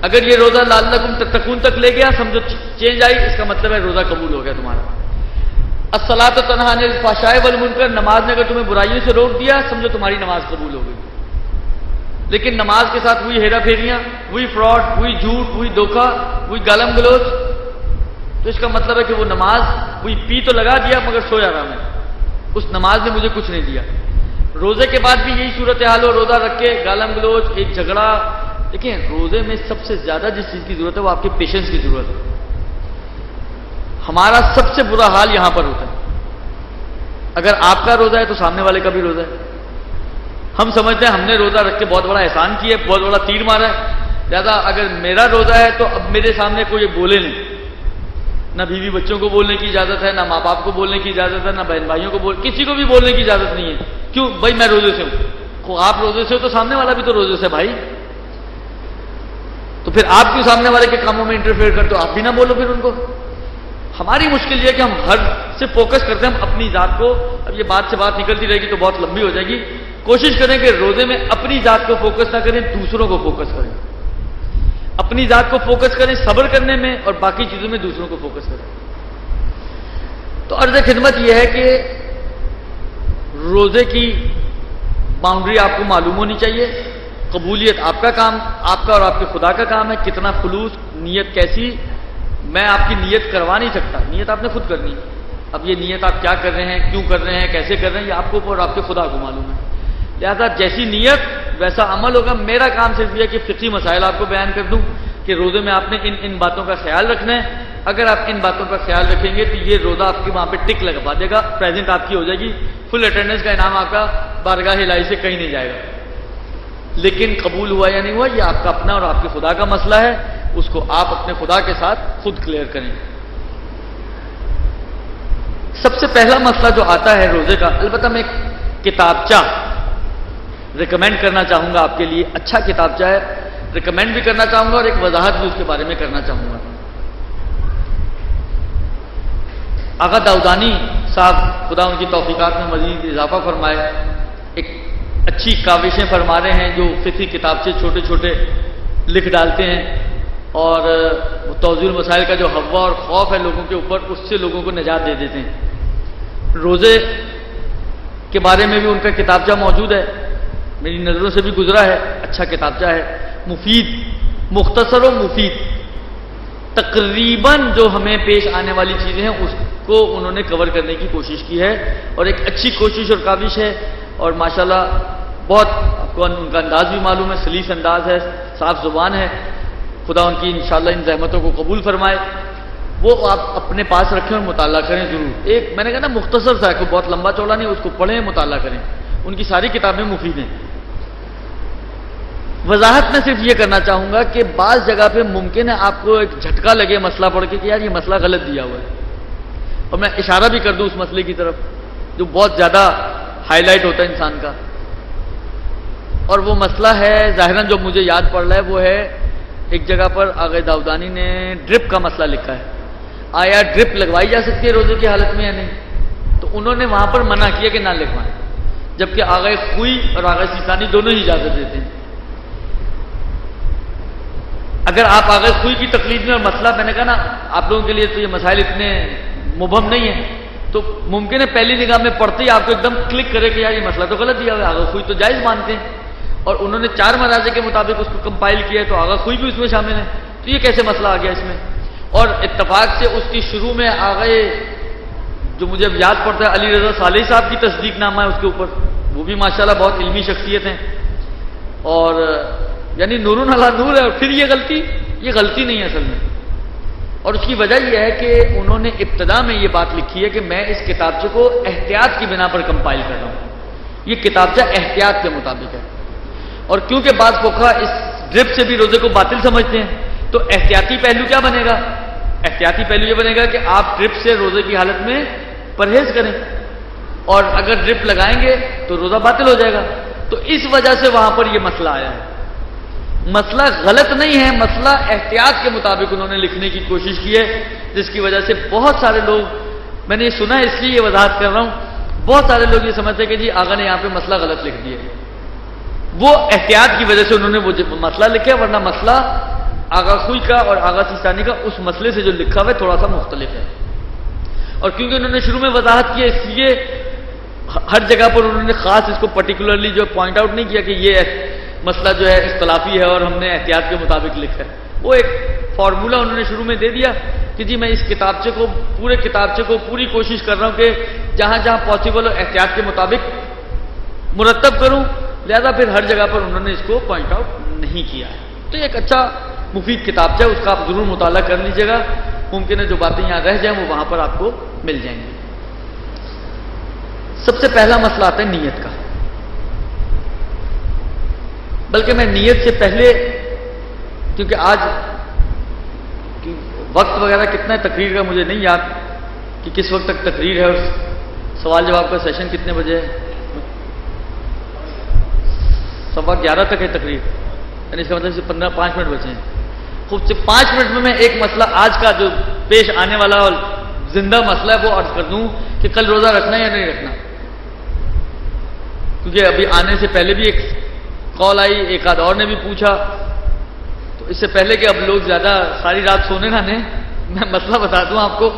اگر یہ روزہ لعلکم تتقون تک لے گیا سمجھو چینج آئی، اس کا مطلب ہے روزہ قبول ہو گیا تمہارا۔ الصلاۃ تنہی عن الفحشاء والمنکر، نماز نے اگر تمہیں برائیوں سے روک دیا سمجھو تمہاری نماز قبول ہو گئی، لیکن نماز کے ساتھ وہی ہیرا پھیریاں، وہی فراڈ، وہی جھوٹ، وہی دھوکہ، وہی گالم گلوچ، تو اس کا مطلب ہے کہ وہ نماز وہی پی تو لگا دیا مگر سویا رہا میں، اس نماز نے مجھے کچھ نہیں دیا۔ روزے کے بعد بھی یہی صورتحال ہو، روزہ رکھ کے گالم گلوچ، ایک جھگڑا۔ دیکھیں روزے میں سب سے زیادہ جس چیز کی ضرورت ہے وہ آپ کے پیشنس کی ضرورت ہے۔ ہمارا سب سے برا حال یہاں پر ہوتا ہے، اگر آپ کا روزہ ہے تو سامنے والے کا بھی روزہ ہے، ہم سمجھتے ہیں ہم نے روزہ رکھ کے بہت بڑا احسان کیا ہے، بہت بڑا تیر مارا ہے، لہذا اگر میرا روزہ ہے تو اب میرے سامنے کوئی بولے نہیں، نہ بیوی بچوں کو بولنے کی اجازت ہے، نہ ماں باپ کو بولنے کی اجازت ہے، نہ بہن بھائیوں کو کسی کو بھی بولنے کی اجازت نہیں ہے۔ کیوں بھائی میں روزے سے ہوں، آپ روزے سے ہو تو سامنے والا بھی تو روزے سے بھائی، تو پھر آپ کیوں سامنے والے کے کاموں میں انٹرفیئر کرتے ہو، آپ بھی نہ بولو پھر ان کو۔ ہماری مشکل یہ ہے کہ ہم ہر سے فوکس کرتے ہیں ہم اپنی ذات کو، اب یہ بات سے بات نکلتی رہے گی تو بہت لمبی ہو جائے گی، کوشش کریں کہ روزے میں اپنی ذات کو فوکس نہ کریں، دوسروں کو فوکس کریں، اپنی ذات کو فوکس کریں صبر کرنے میں اور باقی چیزوں میں دوسروں کو فوکس کریں۔ تو عرض خدمت یہ ہے کہ روزے کی باؤنڈری آپ کو معلوم ہونی چاہیے، قبولیت آپ کا کام، آپ کا اور آپ کے خدا کا کام ہے، کتنا خلوص، نیت کیسی، میں آپ کی نیت کروا نہیں سکتا، نیت آپ نے خود کرنی ہے۔ اب یہ نیت آپ کیا کر رہے ہیں، کیوں کر رہے ہیں، کیسے کر رہے ہیں، یہ آپ کو اور آپ کے خدا کو معلوم ہے، لہذا جیسی نیت ویسا عمل ہوگا۔ میرا کام صرف یہ ہے کہ فقہی مسائل آپ کو بیان کر دوں کہ روزے میں آپ نے ان باتوں کا خیال رکھنا ہے، اگر آپ ان باتوں کا خیال رکھیں گے تو یہ روزہ آپ کے وہاں پہ ٹک لگوا دے گا، پریزنٹ آپ کی ہو جائے گی، فل اٹینڈنس کا انعام آپ کا بارگاہ الہی سے کہیں نہیں جائے گا۔ لیکن قبول ہوا یا نہیں ہوا یہ آپ کا اپنا اور آپ کے خدا کا مسئلہ ہے، اس کو آپ اپنے خدا کے ساتھ خود کلیئر کریں۔ سب سے پہلا مسئلہ جو آتا ہے روزے کا، البتہ میں ایک کتابچہ ریکمینڈ کرنا چاہوں گا آپ کے لیے، اچھا کتابچہ ہے، ریکمینڈ بھی کرنا چاہوں گا اور ایک وضاحت بھی اس کے بارے میں کرنا چاہوں گا۔ آقا داؤدانی صاحب خدا ان کی توفیقات میں مزید اضافہ فرمائے، ایک اچھی کاوشیں فرما رہے ہیں جو فقہی کتابچے چھوٹے چھوٹے لکھ ڈالتے ہیں، اور توضیح المسائل کا جو ہوا اور خوف ہے لوگوں کے اوپر، اس سے لوگوں کو نجات دے دیتے ہیں۔ روزے کے بارے میں بھی ان کا کتابچہ موجود ہے، میری نظروں سے بھی گزرا ہے، اچھا کتابچہ ہے، مفید، مختصر و مفید، تقریباً جو ہمیں پیش آنے والی چیزیں ہیں اس کو انہوں نے کور کرنے کی کوشش کی ہے، اور ایک اچھی کوشش اور کاوش ہے، اور ماشاءاللہ بہت آپ کو ان کا انداز بھی معلوم ہے، سلیس انداز ہے، صاف زبان ہے، خدا ان کی انشاءاللہ ان زحمتوں کو قبول فرمائے۔ وہ آپ اپنے پاس رکھیں اور مطالعہ کریں ضرور۔ ایک میں نے کہا نا مختصر سا ہے، کوئی بہت لمبا چوڑا نہیں، اس کو پڑھیں، مطالعہ کریں، ان کی ساری کتابیں مفید ہیں۔ وضاحت میں صرف یہ کرنا چاہوں گا کہ بعض جگہ پہ ممکن ہے آپ کو ایک جھٹکا لگے مسئلہ پڑھ کے کہ یار یہ مسئلہ غلط دیا ہوا ہے، اور میں اشارہ بھی کر دوں اس مسئلے کی طرف جو بہت زیادہ ہائی لائٹ ہوتا ہے انسان کا، اور وہ مسئلہ ہے ظاہراً جو مجھے یاد پڑ رہا ہے وہ ہے ایک جگہ پر آغا داؤدانی نے ڈرپ کا مسئلہ لکھا ہے، آیا ڈرپ لگوائی جا سکتی ہے روزے کی حالت میں یا نہیں، تو انہوں نے وہاں پر منع کیا کہ نہ لگوائیں، جبکہ آغا خوئی اور آغا سیستانی دونوں ہی اجازت دیتے ہیں۔ اگر آپ آغا خوئی کی تقلید میں، اور مسئلہ میں نے کہا نا آپ لوگوں کے لیے تو یہ مسائل اتنے مبہم نہیں ہیں، تو ممکن ہے پہلی نگاہ میں پڑھتے ہی آپ کو ایک دم کلک کرے کہ یار یہ مسئلہ تو غلط دیا ہوا ہے، آغا خوئی تو جائز مانتے ہیں، اور انہوں نے 4 مراجع کے مطابق اس کو کمپائل کیا ہے، تو آغا خوئی بھی اس میں شامل ہے، تو یہ کیسے مسئلہ آ گیا اس میں؟ اور اتفاق سے اس کی شروع میں آغا جو مجھے اب یاد پڑتا ہے علی رضا صالحی صاحب کی تصدیق نامہ ہے اس کے اوپر، وہ بھی ماشاءاللہ بہت علمی شخصیت ہیں، اور یعنی نور علی نور ہے، اور پھر یہ غلطی نہیں ہے اصل میں، اور اس کی وجہ یہ ہے کہ انہوں نے ابتدا میں یہ بات لکھی ہے کہ میں اس کتابچے کو احتیاط کی بنا پر کمپائل کر رہا ہوں، یہ کتابچہ احتیاط کے مطابق ہے، اور کیونکہ بعض فقہا اس ڈرپ سے بھی روزے کو باطل سمجھتے ہیں، تو احتیاطی پہلو کیا بنے گا؟ احتیاطی پہلو یہ بنے گا کہ آپ ڈرپ سے روزے کی حالت میں پرہیز کریں، اور اگر ڈرپ لگائیں گے تو روزہ باطل ہو جائے گا، تو اس وجہ سے وہاں پر یہ مسئلہ آیا ہے۔ مسئلہ غلط نہیں ہے، مسئلہ احتیاط کے مطابق انہوں نے لکھنے کی کوشش کی ہے، جس کی وجہ سے بہت سارے لوگ، میں نے یہ سنا ہے اس لیے یہ وضاحت کر رہا ہوں، بہت سارے لوگ یہ سمجھتے ہیں کہ جی آغا نے یہاں پہ مسئلہ غلط لکھ دیا، وہ احتیاط کی وجہ سے انہوں نے وہ مسئلہ لکھا، ورنہ مسئلہ آغا خوئی کا اور آغا سیستانی کا اس مسئلے سے جو لکھا ہوا ہے تھوڑا سا مختلف ہے، اور کیونکہ انہوں نے شروع میں وضاحت کی اس لیے ہر جگہ پر انہوں نے خاص اس کو پرٹیکولرلی جو پوائنٹ آؤٹ نہیں کیا کہ یہ مسئلہ جو ہے اختلافی ہے اور ہم نے احتیاط کے مطابق لکھا ہے، وہ ایک فارمولہ انہوں نے شروع میں دے دیا کہ جی میں اس کتابچے کو، پورے کتابچے کو پوری کوشش کر رہا ہوں کہ جہاں جہاں پاسبل ہو احتیاط کے مطابق مرتب کروں، لہذا پھر ہر جگہ پر انہوں نے اس کو پوائنٹ آؤٹ نہیں کیا ہے، تو یہ ایک اچھا مفید کتابچہ ہے، اس کا آپ ضرور مطالعہ کر لیجیے گا، ممکن ہے جو باتیں یہاں رہ جائیں وہ وہاں پر آپ کو مل جائیں گی۔ سب سے پہلا مسئلہ آتا ہے نیت کا، بلکہ میں نیت سے پہلے، کیونکہ آج وقت وغیرہ کتنا ہے تقریر کا مجھے نہیں یاد کہ کس وقت تک تقریر ہے، اور سوال جواب کا سیشن کتنے بجے ہے، 11:15 تک ہے تقریر، یعنی اس کا مطلب 5 منٹ بچے ہیں، خود سے 5 منٹ میں ایک مسئلہ آج کا جو پیش آنے والا زندہ مسئلہ ہے وہ عرض کر دوں کہ کل روزہ رکھنا ہے یا نہیں رکھنا، کیونکہ ابھی آنے سے پہلے بھی ایک کال آئی، ایک آدھ اور نے بھی پوچھا، تو اس سے پہلے کہ اب لوگ زیادہ ساری رات سونے نہ دیں، میں مسئلہ بتا دوں آپ کو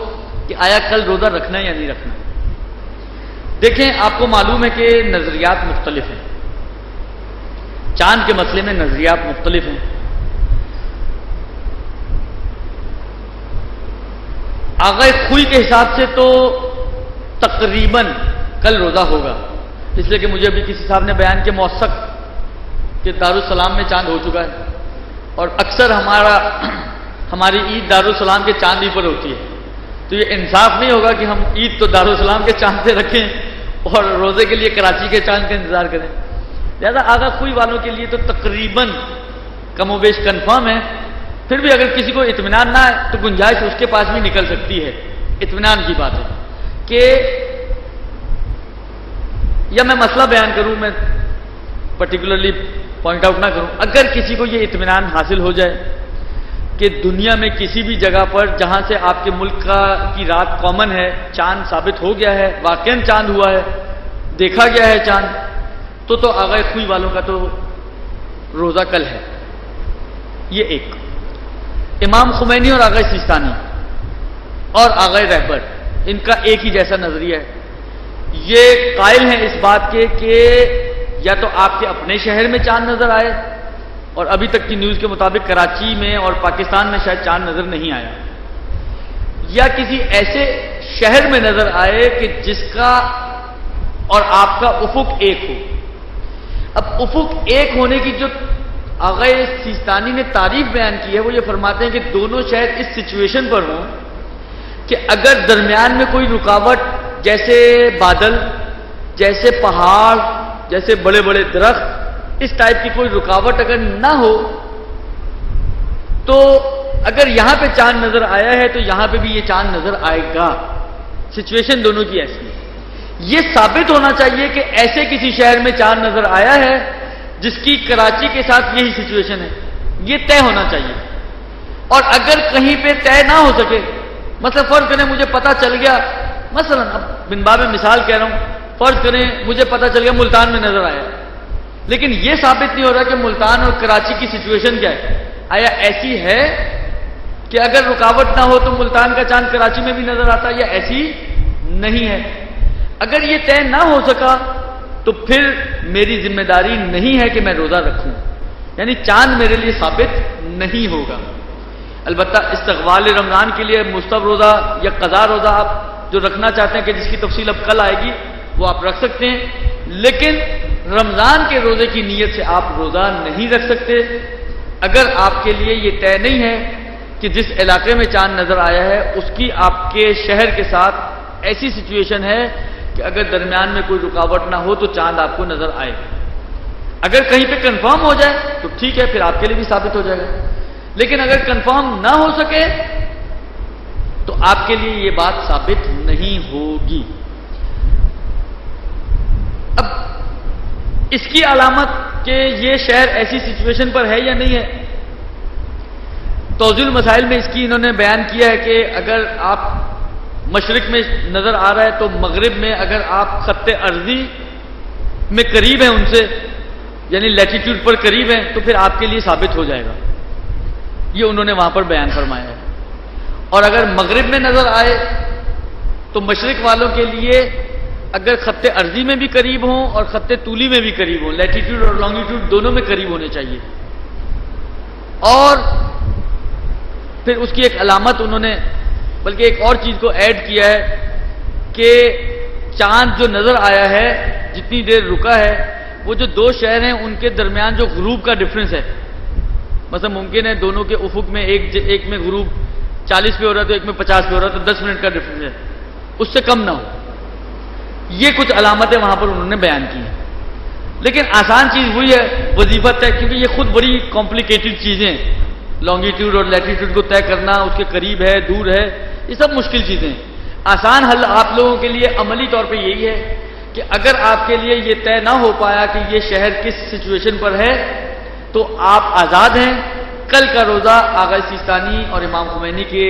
کہ آیا کل روزہ رکھنا ہے یا نہیں رکھنا۔ دیکھیں آپ کو معلوم ہے کہ نظریات مختلف ہیں، چاند کے مسئلے میں نظریات مختلف ہیں، آغا خوئی کے حساب سے تو تقریباً کل روزہ ہوگا، اس لیے کہ مجھے ابھی کسی صاحب نے بیان کیا موثق کہ دارالسلام میں چاند ہو چکا ہے، اور اکثر ہماری عید دارالسلام کے چاند ہی پر ہوتی ہے، تو یہ انصاف نہیں ہوگا کہ ہم عید تو دارالسلام کے چاند سے رکھیں اور روزے کے لیے کراچی کے چاند کا انتظار کریں۔ لہٰذا آغا خوئی والوں کے لیے تو تقریباً کم و بیش کنفرم ہے، پھر بھی اگر کسی کو اطمینان نہ ہے تو گنجائش اس کے پاس بھی نکل سکتی ہے، اطمینان کی بات ہے کہ یا میں مسئلہ بیان کروں، میں پرٹیکولرلی پوائنٹ آؤٹ نہ کروں، اگر کسی کو یہ اطمینان حاصل ہو جائے کہ دنیا میں کسی بھی جگہ پر جہاں سے آپ کے ملک کی رات کامن ہے چاند ثابت ہو گیا ہے، واقعاً چاند ہوا ہے، دیکھا گیا ہے چاند، تو آغا خوئی والوں کا تو روزہ کل ہے۔ یہ ایک امام خمینی اور آغا سیستانی اور آغا رہبر، ان کا ایک ہی جیسا نظریہ ہے، یہ قائل ہیں اس بات کے کہ یا تو آپ کے اپنے شہر میں چاند نظر آئے، اور ابھی تک کی نیوز کے مطابق کراچی میں اور پاکستان میں شاید چاند نظر نہیں آیا، یا کسی ایسے شہر میں نظر آئے کہ جس کا اور آپ کا افق ایک ہو۔ اب افق ایک ہونے کی جو آغا سیستانی نے تعریف بیان کی ہے، وہ یہ فرماتے ہیں کہ دونوں شہر اس سچویشن پر ہوں کہ اگر درمیان میں کوئی رکاوٹ جیسے بادل، جیسے پہاڑ، جیسے بڑے بڑے درخت، اس ٹائپ کی کوئی رکاوٹ اگر نہ ہو تو اگر یہاں پہ چاند نظر آیا ہے تو یہاں پہ بھی یہ چاند نظر آئے گا۔ سچویشن دونوں کی ایسی ہے۔ یہ ثابت ہونا چاہیے کہ ایسے کسی شہر میں چاند نظر آیا ہے جس کی کراچی کے ساتھ یہی سچویشن ہے، یہ طے ہونا چاہیے۔ اور اگر کہیں پہ طے نہ ہو سکے، مثلا فرض کریں مجھے پتا چل گیا، مثلا اب بن باب مثال کہہ رہا ہوں، فرض کریں مجھے پتا چل گیا ملتان میں نظر آیا، لیکن یہ ثابت نہیں ہو رہا کہ ملتان اور کراچی کی سچویشن کیا ہے۔ آیا ایسی ہے کہ اگر رکاوٹ نہ ہو تو ملتان کا چاند کراچی میں بھی نظر آتا، یا ایسی نہیں ہے؟ اگر یہ طے نہ ہو سکا تو پھر میری ذمہ داری نہیں ہے کہ میں روزہ رکھوں، یعنی چاند میرے لیے ثابت نہیں ہوگا۔ البتہ استقبال رمضان کے لیے مستحب روزہ یا قضا روزہ آپ جو رکھنا چاہتے ہیں کہ جس کی تفصیل اب کل آئے گی وہ آپ رکھ سکتے ہیں، لیکن رمضان کے روزے کی نیت سے آپ روزہ نہیں رکھ سکتے اگر آپ کے لیے یہ طے نہیں ہے کہ جس علاقے میں چاند نظر آیا ہے اس کی آپ کے شہر کے ساتھ ایسی سچویشن ہے کہ اگر درمیان میں کوئی رکاوٹ نہ ہو تو چاند آپ کو نظر آئے۔ اگر کہیں پہ کنفرم ہو جائے تو ٹھیک ہے، پھر آپ کے لیے بھی ثابت ہو جائے گا، لیکن اگر کنفرم نہ ہو سکے تو آپ کے لیے یہ بات ثابت نہیں ہوگی۔ اب اس کی علامت کہ یہ شہر ایسی سچویشن پر ہے یا نہیں ہے، توضیح المسائل میں اس کی انہوں نے بیان کیا ہے کہ اگر آپ مشرق میں نظر آ رہا ہے تو مغرب میں اگر آپ خط ارضی میں قریب ہیں ان سے، یعنی لیٹیٹیوڈ پر قریب ہیں، تو پھر آپ کے لیے ثابت ہو جائے گا، یہ انہوں نے وہاں پر بیان فرمایا ہے۔ اور اگر مغرب میں نظر آئے تو مشرق والوں کے لیے اگر خط ارضی میں بھی قریب ہوں اور خط طولی میں بھی قریب ہوں، لیٹیٹیوڈ اور لانگیٹیوڈ دونوں میں قریب ہونے چاہیے۔ اور پھر اس کی ایک علامت انہوں نے بلکہ ایک اور چیز کو ایڈ کیا ہے کہ چاند جو نظر آیا ہے جتنی دیر رکا ہے، وہ جو دو شہر ہیں ان کے درمیان جو غروب کا ڈفرنس ہے، مثلا ممکن ہے دونوں کے افق میں ایک میں غروب 40 پہ ہو رہا ہے تو ایک میں 50 پہ ہو رہا ہے، تو 10 منٹ کا ڈفرنس ہے، اس سے کم نہ ہو۔ یہ کچھ علامتیں وہاں پر انہوں نے بیان کی ہیں، لیکن آسان چیز وہی ہے، وظیفہ طے، کیونکہ یہ خود بڑی کمپلیکیٹڈ چیزیں ہیں، لانگیٹیوڈ اور لیٹیٹیوڈ کو طے کرنا، اس کے قریب ہے دور ہے، یہ سب مشکل چیزیں ہیں۔ آسان حل آپ لوگوں کے لیے عملی طور پہ یہی ہے کہ اگر آپ کے لیے یہ طے نہ ہو پایا کہ یہ شہر کس سچویشن پر ہے تو آپ آزاد ہیں، کل کا روزہ آغا سیستانی اور امام خمینی کے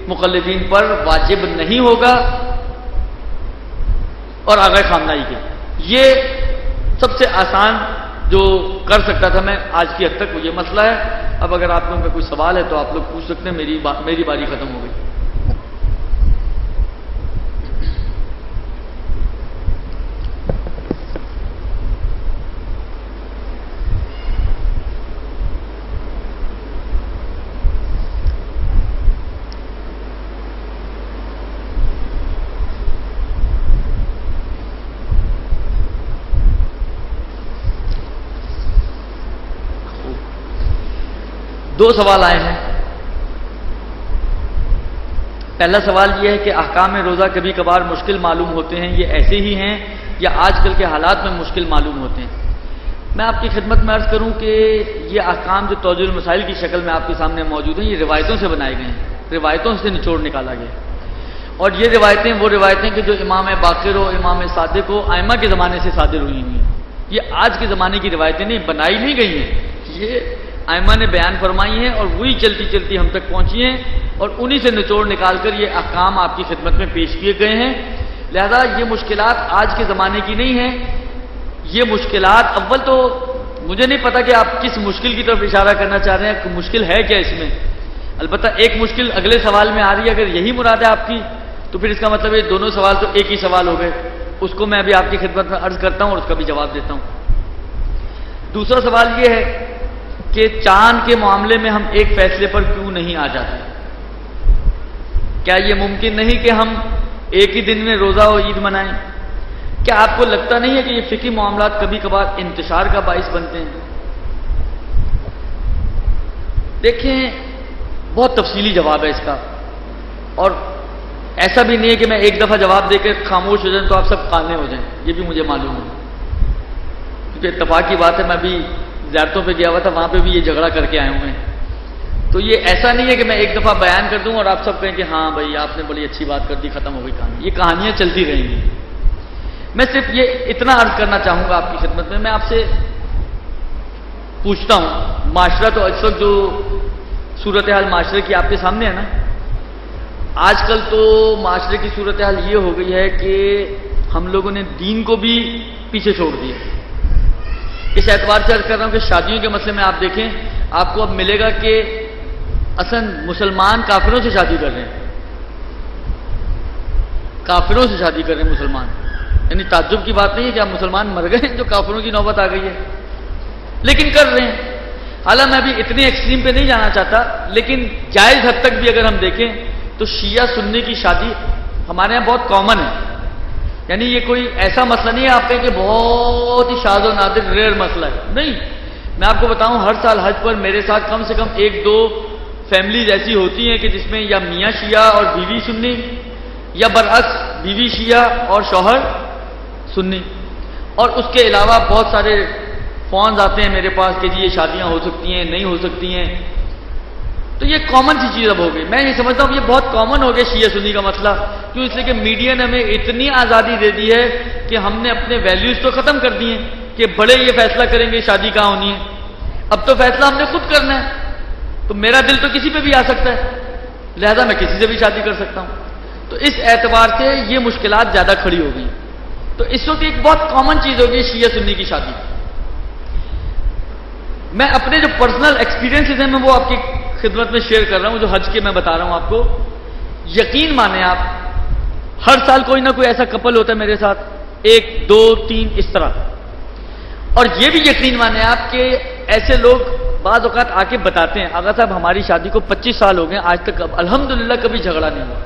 مقلدین پر واجب نہیں ہوگا اور آغا خامنائی کے۔ یہ سب سے آسان جو کر سکتا تھا میں آج کی حد تک وہ یہ مسئلہ ہے۔ اب اگر آپ لوگوں کا کوئی سوال ہے تو آپ لوگ پوچھ سکتے ہیں، میری باری ختم ہو گئی۔ دو سوال آئے ہیں، پہلا سوال یہ ہے کہ احکام روزہ کبھی کبھار مشکل معلوم ہوتے ہیں، یہ ایسے ہی ہیں یا آج کل کے حالات میں مشکل معلوم ہوتے ہیں؟ میں آپ کی خدمت میں عرض کروں کہ یہ احکام جو توضیح المسائل کی شکل میں آپ کے سامنے موجود ہیں، یہ روایتوں سے بنائے گئے ہیں، روایتوں سے نچوڑ نکالا گیا، اور یہ روایتیں وہ روایتیں کہ جو امام باقر و امام صادق و ائمہ کے زمانے سے صادر ہوئی ہیں، یہ آج کے زمانے کی روایتیں نہیں، بنائی نہیں گئی ہیں، یہ ائمہ نے بیان فرمائی ہیں اور وہی چلتی چلتی ہم تک پہنچی ہیں، اور انہی سے نچوڑ نکال کر یہ احکام آپ کی خدمت میں پیش کیے گئے ہیں۔ لہذا یہ مشکلات آج کے زمانے کی نہیں ہیں، یہ مشکلات اول تو مجھے نہیں پتا کہ آپ کس مشکل کی طرف اشارہ کرنا چاہ رہے ہیں، کہ مشکل ہے کیا اس میں؟ البتہ ایک مشکل اگلے سوال میں آ رہی ہے، اگر یہی مراد ہے آپ کی تو پھر اس کا مطلب یہ دونوں سوال تو ایک ہی سوال ہو گئے، اس کو میں ابھی آپ کی خدمت میں عرض کرتا ہوں اور اس کا بھی جواب دیتا ہوں۔ دوسرا سوال یہ ہے کہ چاند کے معاملے میں ہم ایک فیصلے پر کیوں نہیں آ جاتے؟ کیا یہ ممکن نہیں کہ ہم ایک ہی دن میں روزہ و عید منائیں؟ کیا آپ کو لگتا نہیں ہے کہ یہ فقہی معاملات کبھی کبھار انتشار کا باعث بنتے ہیں؟ دیکھیں بہت تفصیلی جواب ہے اس کا، اور ایسا بھی نہیں ہے کہ میں ایک دفعہ جواب دے کے خاموش ہو جائیں تو آپ سب قانے ہو جائیں، یہ بھی مجھے معلوم ہے، کیونکہ اتفاق کی بات ہے میں بھی زیارتوں پہ گیا ہوا تھا، وہاں پہ بھی یہ جھگڑا کر کے آئے ہوئے ہیں، تو یہ ایسا نہیں ہے کہ میں ایک دفعہ بیان کر دوں اور آپ سب کہیں کہ ہاں بھائی آپ نے بڑی اچھی بات کر دی، ختم ہو گئی کہانی، یہ کہانیاں چلتی رہیں گی۔ میں صرف یہ اتنا عرض کرنا چاہوں گا آپ کی خدمت میں آپ سے پوچھتا ہوں، معاشرہ تو اس وقت جو صورتحال معاشرے کی آپ کے سامنے ہے نا، آج کل تو معاشرے کی صورتحال یہ ہو گئی ہے کہ ہم لوگوں نے دین کو بھی پیچھے چھوڑ دیا۔ اس اعتبار سے عرض کر رہا ہوں کہ شادیوں کے مسئلے میں آپ دیکھیں، آپ کو اب ملے گا کہ اصل مسلمان کافروں سے شادی کر رہے ہیں، کافروں سے شادی کر رہے ہیں مسلمان، یعنی تعجب کی بات نہیں ہے کہ آپ مسلمان مر گئے جو کافروں کی نوبت آ گئی ہے، لیکن کر رہے ہیں۔ حالانکہ میں ابھی اتنے ایکسٹریم پہ نہیں جانا چاہتا، لیکن جائز حد تک بھی اگر ہم دیکھیں تو شیعہ سنی کی شادی ہمارے یہاں بہت کامن ہے، یعنی یہ کوئی ایسا مسئلہ نہیں ہے آپ کہیں کہ بہت ہی شاذ و نادر ریئر مسئلہ ہے، نہیں۔ میں آپ کو بتاؤں ہر سال حج پر میرے ساتھ کم سے کم ایک دو فیملیز ایسی ہوتی ہیں کہ جس میں یا میاں شیعہ اور بیوی سنی، یا برعکس بیوی شیعہ اور شوہر سنی، اور اس کے علاوہ بہت سارے فونز آتے ہیں میرے پاس کہ جی یہ شادیاں ہو سکتی ہیں نہیں ہو سکتی ہیں، تو یہ کامن سی چیز اب ہو گئی۔ میں یہ سمجھتا ہوں یہ بہت کامن ہو گیا شیعہ سنی کا مسئلہ، کیوں؟ اس لیے کہ میڈیا نے ہمیں اتنی آزادی دے دی ہے کہ ہم نے اپنے ویلیوز تو ختم کر دیے ہیں کہ بڑے یہ فیصلہ کریں گے شادی کہاں ہونی ہے، اب تو فیصلہ ہم نے خود کرنا ہے، تو میرا دل تو کسی پہ بھی آ سکتا ہے، لہذا میں کسی سے بھی شادی کر سکتا ہوں، تو اس اعتبار سے یہ مشکلات زیادہ کھڑی ہو گئی۔ تو اس وقت ایک بہت کامن چیز ہوگی شیعہ سنی کی شادی۔ میں اپنے جو پرسنل ایکسپیرینسز ہیں میں وہ آپ کی خدمت میں شیئر کر رہا ہوں، جو حج کے میں بتا رہا ہوں آپ کو۔ یقین مانیں آپ، ہر سال کوئی نہ کوئی ایسا کپل ہوتا ہے میرے ساتھ، ایک دو تین اس طرح، اور یہ بھی یقین مانیں آپ کہ ایسے لوگ بعض اوقات آ کے بتاتے ہیں آغا صاحب ہماری شادی کو 25 سال ہو گئے، آج تک الحمدللہ کبھی جھگڑا نہیں ہوا۔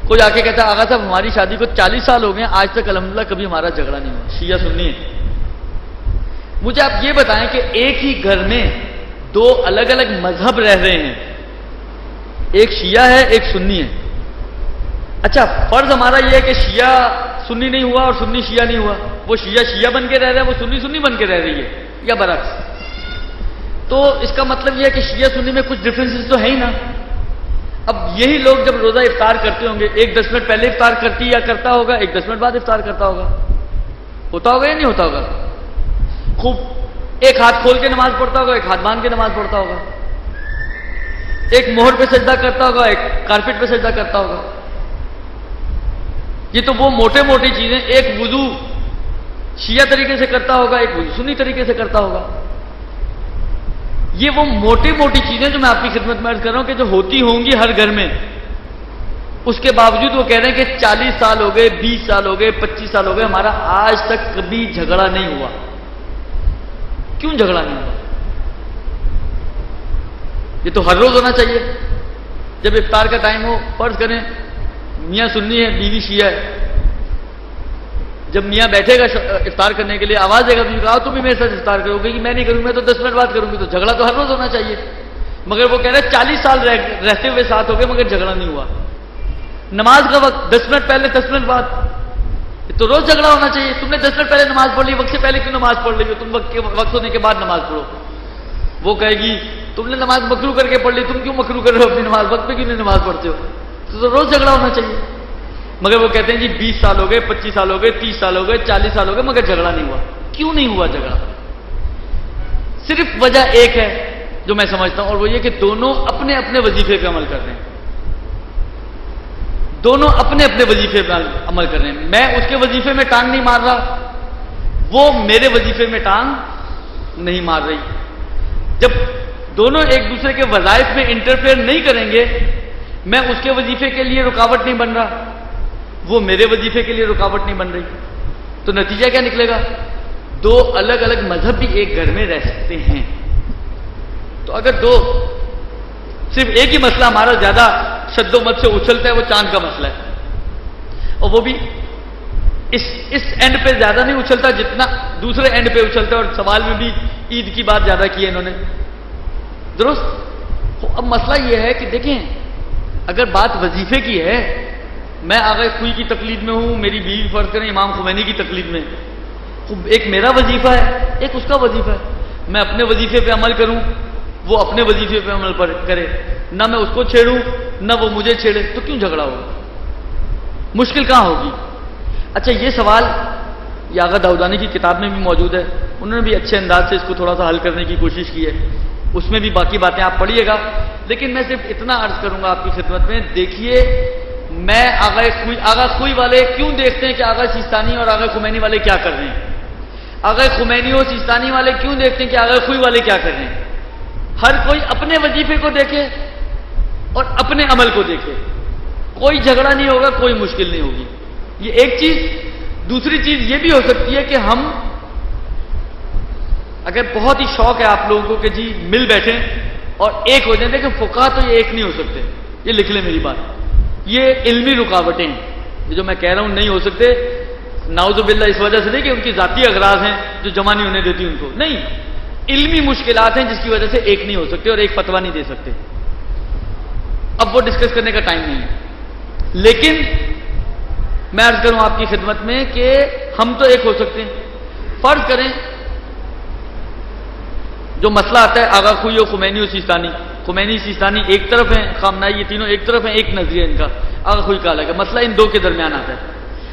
کوئی آ کے کہتا ہے آغا صاحب ہماری شادی کو 40 سال ہو گئے، آج تک الحمدللہ کبھی ہمارا جھگڑا نہیں ہوا۔ شیعہ سنی ہے۔ مجھے آپ یہ بتائیں کہ ایک ہی گھر میں دو الگ الگ مذہب رہ رہے ہیں، ایک شیعہ ہے ایک سنی ہے، اچھا فرض ہمارا یہ ہے کہ شیعہ سنی نہیں ہوا اور سنی شیعہ نہیں ہوا، وہ شیعہ شیعہ بن کے رہ رہا ہے، وہ سنی سنی بن کے رہ رہی ہے، یا برعکس، تو اس کا مطلب یہ ہے کہ شیعہ سنی میں کچھ ڈفرینسز تو ہے ہی نا۔ اب یہی لوگ جب روزہ افطار کرتے ہوں گے، ایک 10 منٹ پہلے افطار کرتی یا کرتا ہوگا، ایک 10 منٹ بعد افطار کرتا ہوگا یا نہیں ہوتا ہوگا؟ خوب ایک ہاتھ کھول کے نماز پڑھتا ہوگا، ایک ہاتھ باندھ کے نماز پڑھتا ہوگا، ایک مہر پہ سجدہ کرتا ہوگا، ایک کارپیٹ پہ سجدہ کرتا ہوگا۔ یہ تو وہ موٹے موٹی چیزیں، ایک وضو شیعہ طریقے سے کرتا ہوگا، ایک وضو سنی طریقے سے کرتا ہوگا۔ یہ وہ موٹی موٹی چیزیں جو میں آپ کی خدمت میں عرض کر رہا ہوں کہ جو ہوتی ہوں گی ہر گھر میں، اس کے باوجود وہ کہہ رہے ہیں کہ 40 سال ہو گئے، 20 سال ہو گئے، 25 سال ہو گئے، ہمارا آج تک کبھی جھگڑا نہیں ہوا۔ کیوں جھگڑا نہیں ہوا؟ یہ تو ہر روز ہونا چاہیے، جب افطار کا ٹائم ہو، فرض کریں میاں سنی ہے بیوی شیعہ ہے، جب میاں بیٹھے گا افطار کرنے کے لیے آواز دے گا تو کہا تم بھی میرے ساتھ افطار کرو گے کہ میں نہیں کروں، میں تو 10 منٹ بعد کروں گی، تو جھگڑا تو ہر روز ہونا چاہیے۔ مگر وہ کہہ رہے 40 سال رہتے ہوئے ساتھ ہو گئے مگر جھگڑا نہیں ہوا. نماز کا وقت 10 منٹ پہلے 10 منٹ بعد، تو روز جھگڑا ہونا چاہیے. تم نے 10 منٹ پہلے نماز پڑھ لی، وقت سے پہلے کیوں نماز پڑھ رہی ہو؟ تم وقت ہونے کے بعد نماز پڑھو. وہ کہے گی تم نے نماز مکرو کر کے پڑھ لی، تم کیوں مکرو کر رہے ہو اپنی نماز؟ وقت پہ کیوں نہیں نماز پڑھتے ہو؟ تو روز جھگڑا ہونا چاہیے. مگر وہ کہتے ہیں جی 20 سال ہو گئے، 25 سال ہو گئے، 30 سال ہو گئے، 40 سال ہو گئے مگر جھگڑا نہیں ہوا. کیوں نہیں ہوا جھگڑا؟ صرف وجہ ایک ہے جو میں سمجھتا ہوں، اور وہ یہ کہ دونوں اپنے اپنے وظیفے پہ عمل کر رہے ہیں. دونوں اپنے اپنے وظیفے پہ عمل کر رہے ہیں. میں اس کے وظیفے میں ٹانگ نہیں مار رہا، وہ میرے وظیفے میں ٹانگ نہیں مار رہی. جب دونوں ایک دوسرے کے وظائف میں انٹرفیئر نہیں کریں گے، میں اس کے وظیفے کے لیے رکاوٹ نہیں بن رہا، وہ میرے وظیفے کے لیے رکاوٹ نہیں بن رہی، تو نتیجہ کیا نکلے گا؟ دو الگ الگ مذہب بھی ایک گھر میں رہ سکتے ہیں. تو اگر دو صرف ایک ہی مسئلہ ہمارا زیادہ شد و مت سے اچھلتا ہے، وہ چاند کا مسئلہ ہے، اور وہ بھی اس اینڈ پہ زیادہ نہیں اچھلتا جتنا دوسرے اینڈ پہ اچھلتا ہے. اور سوال میں بھی عید کی بات زیادہ کی ہے انہوں نے، درست. اب مسئلہ یہ ہے کہ دیکھیں، اگر بات وظیفے کی ہے، میں آغا کوئی کی تقلید میں ہوں، میری بیوی فرض کریں امام خمینی کی تقلید میں، ایک میرا وظیفہ ہے، ایک اس کا وظیفہ ہے. میں اپنے وظیفے پہ عمل کروں، وہ اپنے وظیفے پہ عمل کرے، نہ میں اس کو چھیڑوں نہ وہ مجھے چھیڑے، تو کیوں جھگڑا ہوگا؟ مشکل کہاں ہوگی؟ اچھا، یہ سوال یہ آغا داؤدانی کی کتاب میں بھی موجود ہے، انہوں نے بھی اچھے انداز سے اس کو تھوڑا سا حل کرنے کی کوشش کی ہے. اس میں بھی باقی باتیں آپ پڑھیے گا، لیکن میں صرف اتنا عرض کروں گا آپ کی خدمت میں. دیکھیے، میں آغا خوئی والے کیوں دیکھتے ہیں کہ آغا سیستانی اور آغا خمینی والے کیا کر رہے ہیں؟ آغا خمینی اور سیستانی والے کیوں دیکھتے ہیں کہ آغا خوئی والے کیا کر رہے ہیں؟ ہر کوئی اپنے وظیفے کو دیکھے اور اپنے عمل کو دیکھے، کوئی جھگڑا نہیں ہوگا، کوئی مشکل نہیں ہوگی. یہ ایک چیز. دوسری چیز یہ بھی ہو سکتی ہے کہ ہم اگر بہت ہی شوق ہے آپ لوگوں کو کہ جی مل بیٹھیں اور ایک ہو جائیں، لیکن فقہ تو یہ ایک نہیں ہو سکتے. یہ لکھ لیں میری بات، یہ علمی رکاوٹیں ہیں. یہ جو میں کہہ رہا ہوں نہیں ہو سکتے، نعوذ باللہ اس وجہ سے نہیں کہ ان کی ذاتی اغراض ہیں جو جمع نہیں ہونے دیتی ان کو، نہیں، علمی مشکلات ہیں جس کی وجہ سے ایک نہیں ہو سکتے اور ایک فتویٰ نہیں دے سکتے. اب وہ ڈسکس کرنے کا ٹائم نہیں ہے. لیکن میں عرض کروں آپ کی خدمت میں کہ ہم تو ایک ہو سکتے ہیں. فرض کریں جو مسئلہ آتا ہے آغا خوئی اور خمینی اور سیستانی، خمینی سیستانی ایک طرف ہیں، خامنائی یہ تینوں ایک طرف ہیں، ایک نظریہ ان کا، آغا خوئی کا الگ ہے. مسئلہ ان دو کے درمیان آتا ہے.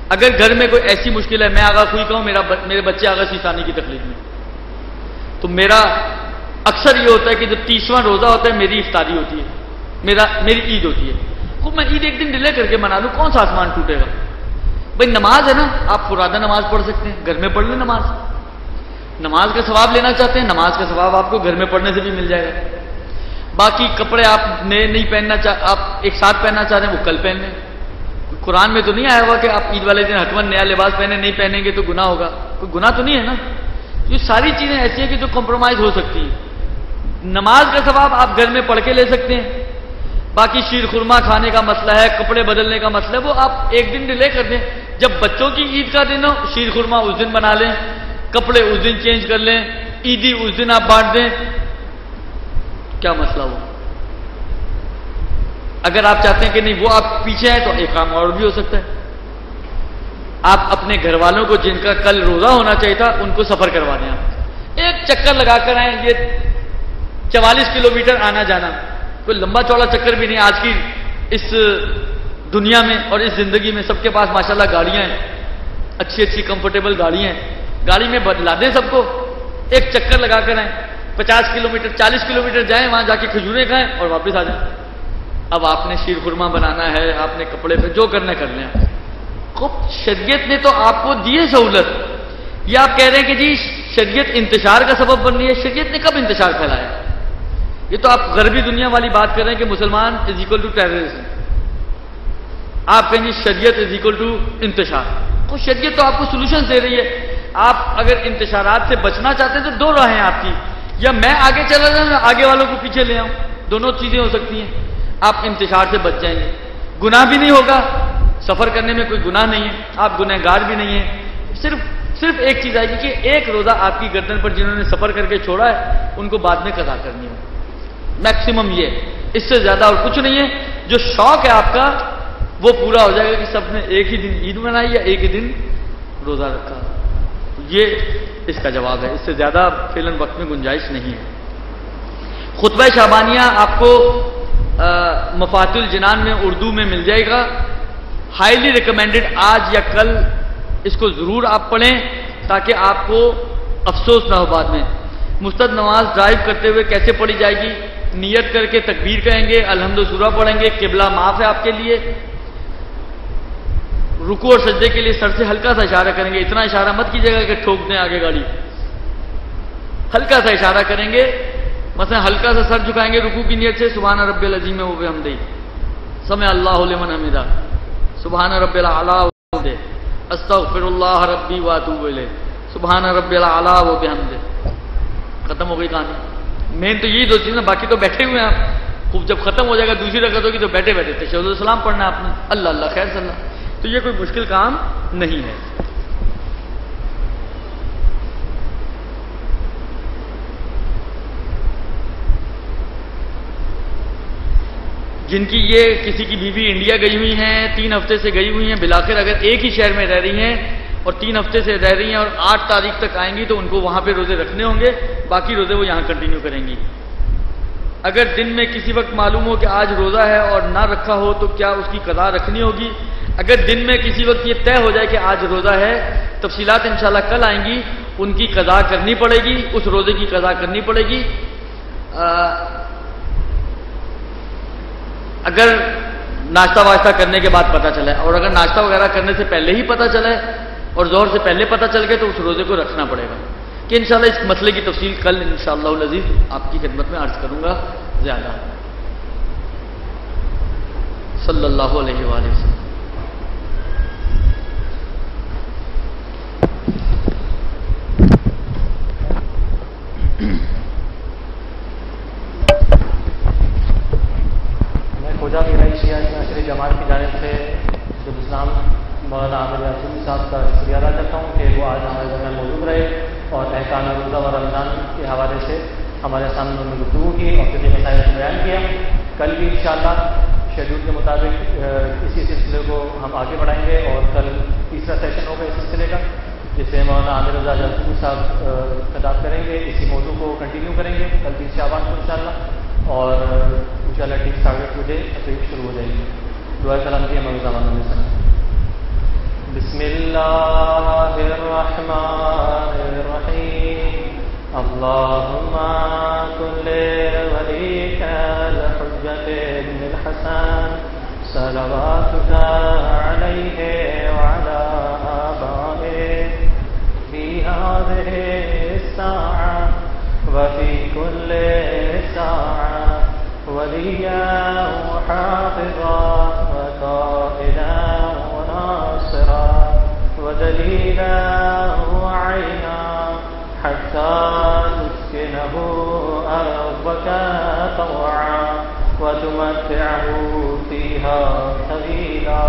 اگر گھر میں کوئی ایسی مشکل ہے، میں آغا خوئی کا ہوں، میرے بچے آغا سیستانی کی تقلید میں، تو میرا اکثر یہ ہوتا ہے کہ جو 30واں روزہ ہوتا ہے میری افطاری ہوتی ہے، میری عید ہوتی ہے. خوب میں عید ایک دن ڈیلے کر کے منا لوں، کون سا آسمان ٹوٹے گا؟ بھائی نماز ہے نا، آپ فرادہ نماز پڑھ سکتے ہیں، گھر میں پڑھ لیں نماز. نماز کا ثواب لینا چاہتے ہیں، نماز کا ثواب آپ کو گھر میں پڑھنے سے بھی مل جائے گا. باقی کپڑے آپ نئے نہیں پہننا آپ ایک ساتھ پہننا چاہ رہے ہیں، وہ کل پہن لیں. قرآن میں تو نہیں آیا ہوا کہ آپ عید والے دن حتماً نیا لباس نہیں پہنیں گے تو گناہ ہوگا. کوئی گناہ تو نہیں ہے نا. یہ ساری چیزیں ایسی ہیں کہ جو کمپرومائز ہو سکتی ہیں. نماز کا ثواب آپ گھر میں پڑھ کے لے سکتے ہیں. باقی شیر خورما کھانے کا مسئلہ ہے، کپڑے بدلنے کا مسئلہ ہے، وہ آپ ایک دن ڈیلے کر دیں. جب بچوں کی عید کا دن ہو، شیر خورما اس دن بنا لیں، کپڑے اس دن چینج کر لیں، عیدی اس دن آپ بانٹ دیں. کیا مسئلہ ہو؟ اگر آپ چاہتے ہیں کہ نہیں وہ آپ پیچھے ہیں تو ایک کام اور بھی ہو سکتا ہے. آپ اپنے گھر والوں کو جن کا کل روزہ ہونا چاہیے تھا ان کو سفر کروا دیں. آپ ایک چکر لگا کر آئیں. یہ 44 کلومیٹر آنا جانا کوئی لمبا چوڑا چکر بھی نہیں. آج کی اس دنیا میں اور اس زندگی میں سب کے پاس ماشاءاللہ گاڑیاں ہیں، اچھی اچھی کمفرٹیبل گاڑیاں ہیں. گاڑی میں بدلا دیں سب کو، ایک چکر لگا کر آئیں. 50 کلومیٹر 40 کلومیٹر جائیں، وہاں جا کے کھجوریں کھائیں اور واپس آ جائیں. اب آپ نے شیر خورما بنانا ہے، آپ نے کپڑے پہ جو کرنا کر لیں. خوب شریعت نے تو آپ کو دی سہولت. یہ آپ کہہ رہے ہیں کہ جی شریعت انتشار کا سبب بن رہی ہے. شریعت نے کب انتشار پھیلایا؟ یہ تو آپ غربی دنیا والی بات کر رہے ہیں کہ مسلمان از اکول ٹو ٹیررزم. آپ کہیں گے شریعت از اکول ٹو انتشار. تو شریعت تو آپ کو سولوشن دے رہی ہے. آپ اگر انتشارات سے بچنا چاہتے ہیں تو دو راہیں ہیں آپ کی، یا میں آگے چلا جاؤں یا آگے والوں کو پیچھے لے آؤں. دونوں چیزیں ہو سکتی ہیں. آپ انتشار سے بچ جائیں گے، گناہ بھی نہیں ہوگا، سفر کرنے میں کوئی گناہ نہیں ہے، آپ گناہ گار بھی نہیں ہیں. صرف ایک چیز آئے گی کہ ایک روزہ آپ کی گردن پر جنہوں نے سفر کر کے چھوڑا ہے ان کو بعد میں قضا کرنی ہو. میکسیمم یہ، اس سے زیادہ اور کچھ نہیں ہے. جو شوق ہے آپ کا وہ پورا ہو جائے گا کہ سب نے ایک ہی دن عید منائی یا ایک ہی دن روزہ رکھا. یہ اس کا جواب ہے. اس سے زیادہ فعلاً وقت میں گنجائش نہیں ہے. خطبہ شعبانیہ آپ کو مفاتح الجنان میں اردو میں مل جائے گا. ہائیلی ریکمینڈڈ، آج یا کل اس کو ضرور آپ پڑھیں تاکہ آپ کو افسوس نہ ہو بعد میں. مستد نماز ڈرائیو کرتے ہوئے کیسے پڑھی جائے گی؟ نیت کر کے تکبیر کہیں گے، الحمد سورہ پڑھیں گے، قبلہ معاف ہے آپ کے لیے. رکوع اور سجدے کے لیے سر سے ہلکا سا اشارہ کریں گے. اتنا اشارہ مت کیجیے گا کہ ٹھوک دیں آگے گاڑی. ہلکا سا اشارہ کریں گے. مثلا ہلکا سا سر جھکائیں گے رکوع کی نیت سے، سبحان رب العظیم و بحمدہ، سمع اللہ لمن حمدہ، سبحان رب الاعلی و بحمدہ، استغفر اللہ ربی واتوب الیہ، سبحان رب الاعلی و بحمدہ. ختم ہو گئی کہانی. مین تو یہی دو چیزیں، باقی تو بیٹھے ہوئے ہیں آپ. خوب جب ختم ہو جائے گا دوسری رکعت ہوگی تو بیٹھے بیٹھے تشہد السلام پڑھنا ہے آپ نے، اللہ اللہ خیر صلی اللہ. تو یہ کوئی مشکل کام نہیں ہے. جن کی یہ کسی کی بیوی انڈیا گئی ہوئی ہیں، 3 ہفتے سے گئی ہوئی ہیں، بلاخر اگر ایک ہی شہر میں رہ رہی ہیں اور 3 ہفتے سے رہ رہی ہیں اور 8 تاریخ تک آئیں گی تو ان کو وہاں پہ روزے رکھنے ہوں گے، باقی روزے وہ یہاں کنٹینیو کریں گی. اگر دن میں کسی وقت معلوم ہو کہ آج روزہ ہے اور نہ رکھا ہو تو کیا اس کی قضا رکھنی ہوگی؟ اگر دن میں کسی وقت یہ طے ہو جائے کہ آج روزہ ہے، تفصیلات انشاءاللہ کل آئیں گی، ان کی قضا کرنی پڑے گی، اس روزے کی قضا کرنی پڑے گی. اگر ناشتہ واشتہ کرنے کے بعد پتہ چلا ہے، اور اگر ناشتہ وغیرہ کرنے سے پہلے ہی پتہ چلا ہے اور ظہر سے پہلے پتہ چل گیا تو اس روزے کو رکھنا پڑے گا. کہ انشاءاللہ اس مسئلے کی تفصیل کل انشاءاللہ العزیز آپ کی خدمت میں عرض کروں گا زیادہ. صلی اللہ علیہ وآلہ وسلم. خوجہ میرائی شیعہ عشری جماعت کی جانب سے شیخ الاسلام مولانا عامر یاسین صاحب کا شکریہ ادا کرتا ہوں کہ وہ آج ہمارے درمیان موجود رہے اور احکام روزہ و رمضان کے حوالے سے ہمارے سامنے انہوں نے گفتگو کی اور فقہی مسائل کو بیان کیا. کل بھی انشاءاللہ شیڈول کے مطابق اسی سلسلے کو ہم آگے بڑھائیں گے اور کل تیسرا سیشن ہوگا اس سلسلے کا جس سے مولانا عامر رضا جاسوس صاحب خطاب کریں گے. اسی موضوع کو کنٹینیو کریں گے کل 30 شعبان کو انشاءاللہ اور انشاءاللہ ٹھیک 8:30 بجے تقریب شروع ہو جائے گی. دعا سلام کی ہمارے زمان میں سن. بسم اللہ الرحمن الرحیم. اللہم کن لولیک الحجۃ ابن الحسن صلواتک علیہ وعلی آبائہ فی هذه الساعة وفي كل ساعة وليا وحافظا وقائدا وناصرا ودليلا وعينا حتى تسكنه أرضك طوعا وتمتعه فيها طويلا.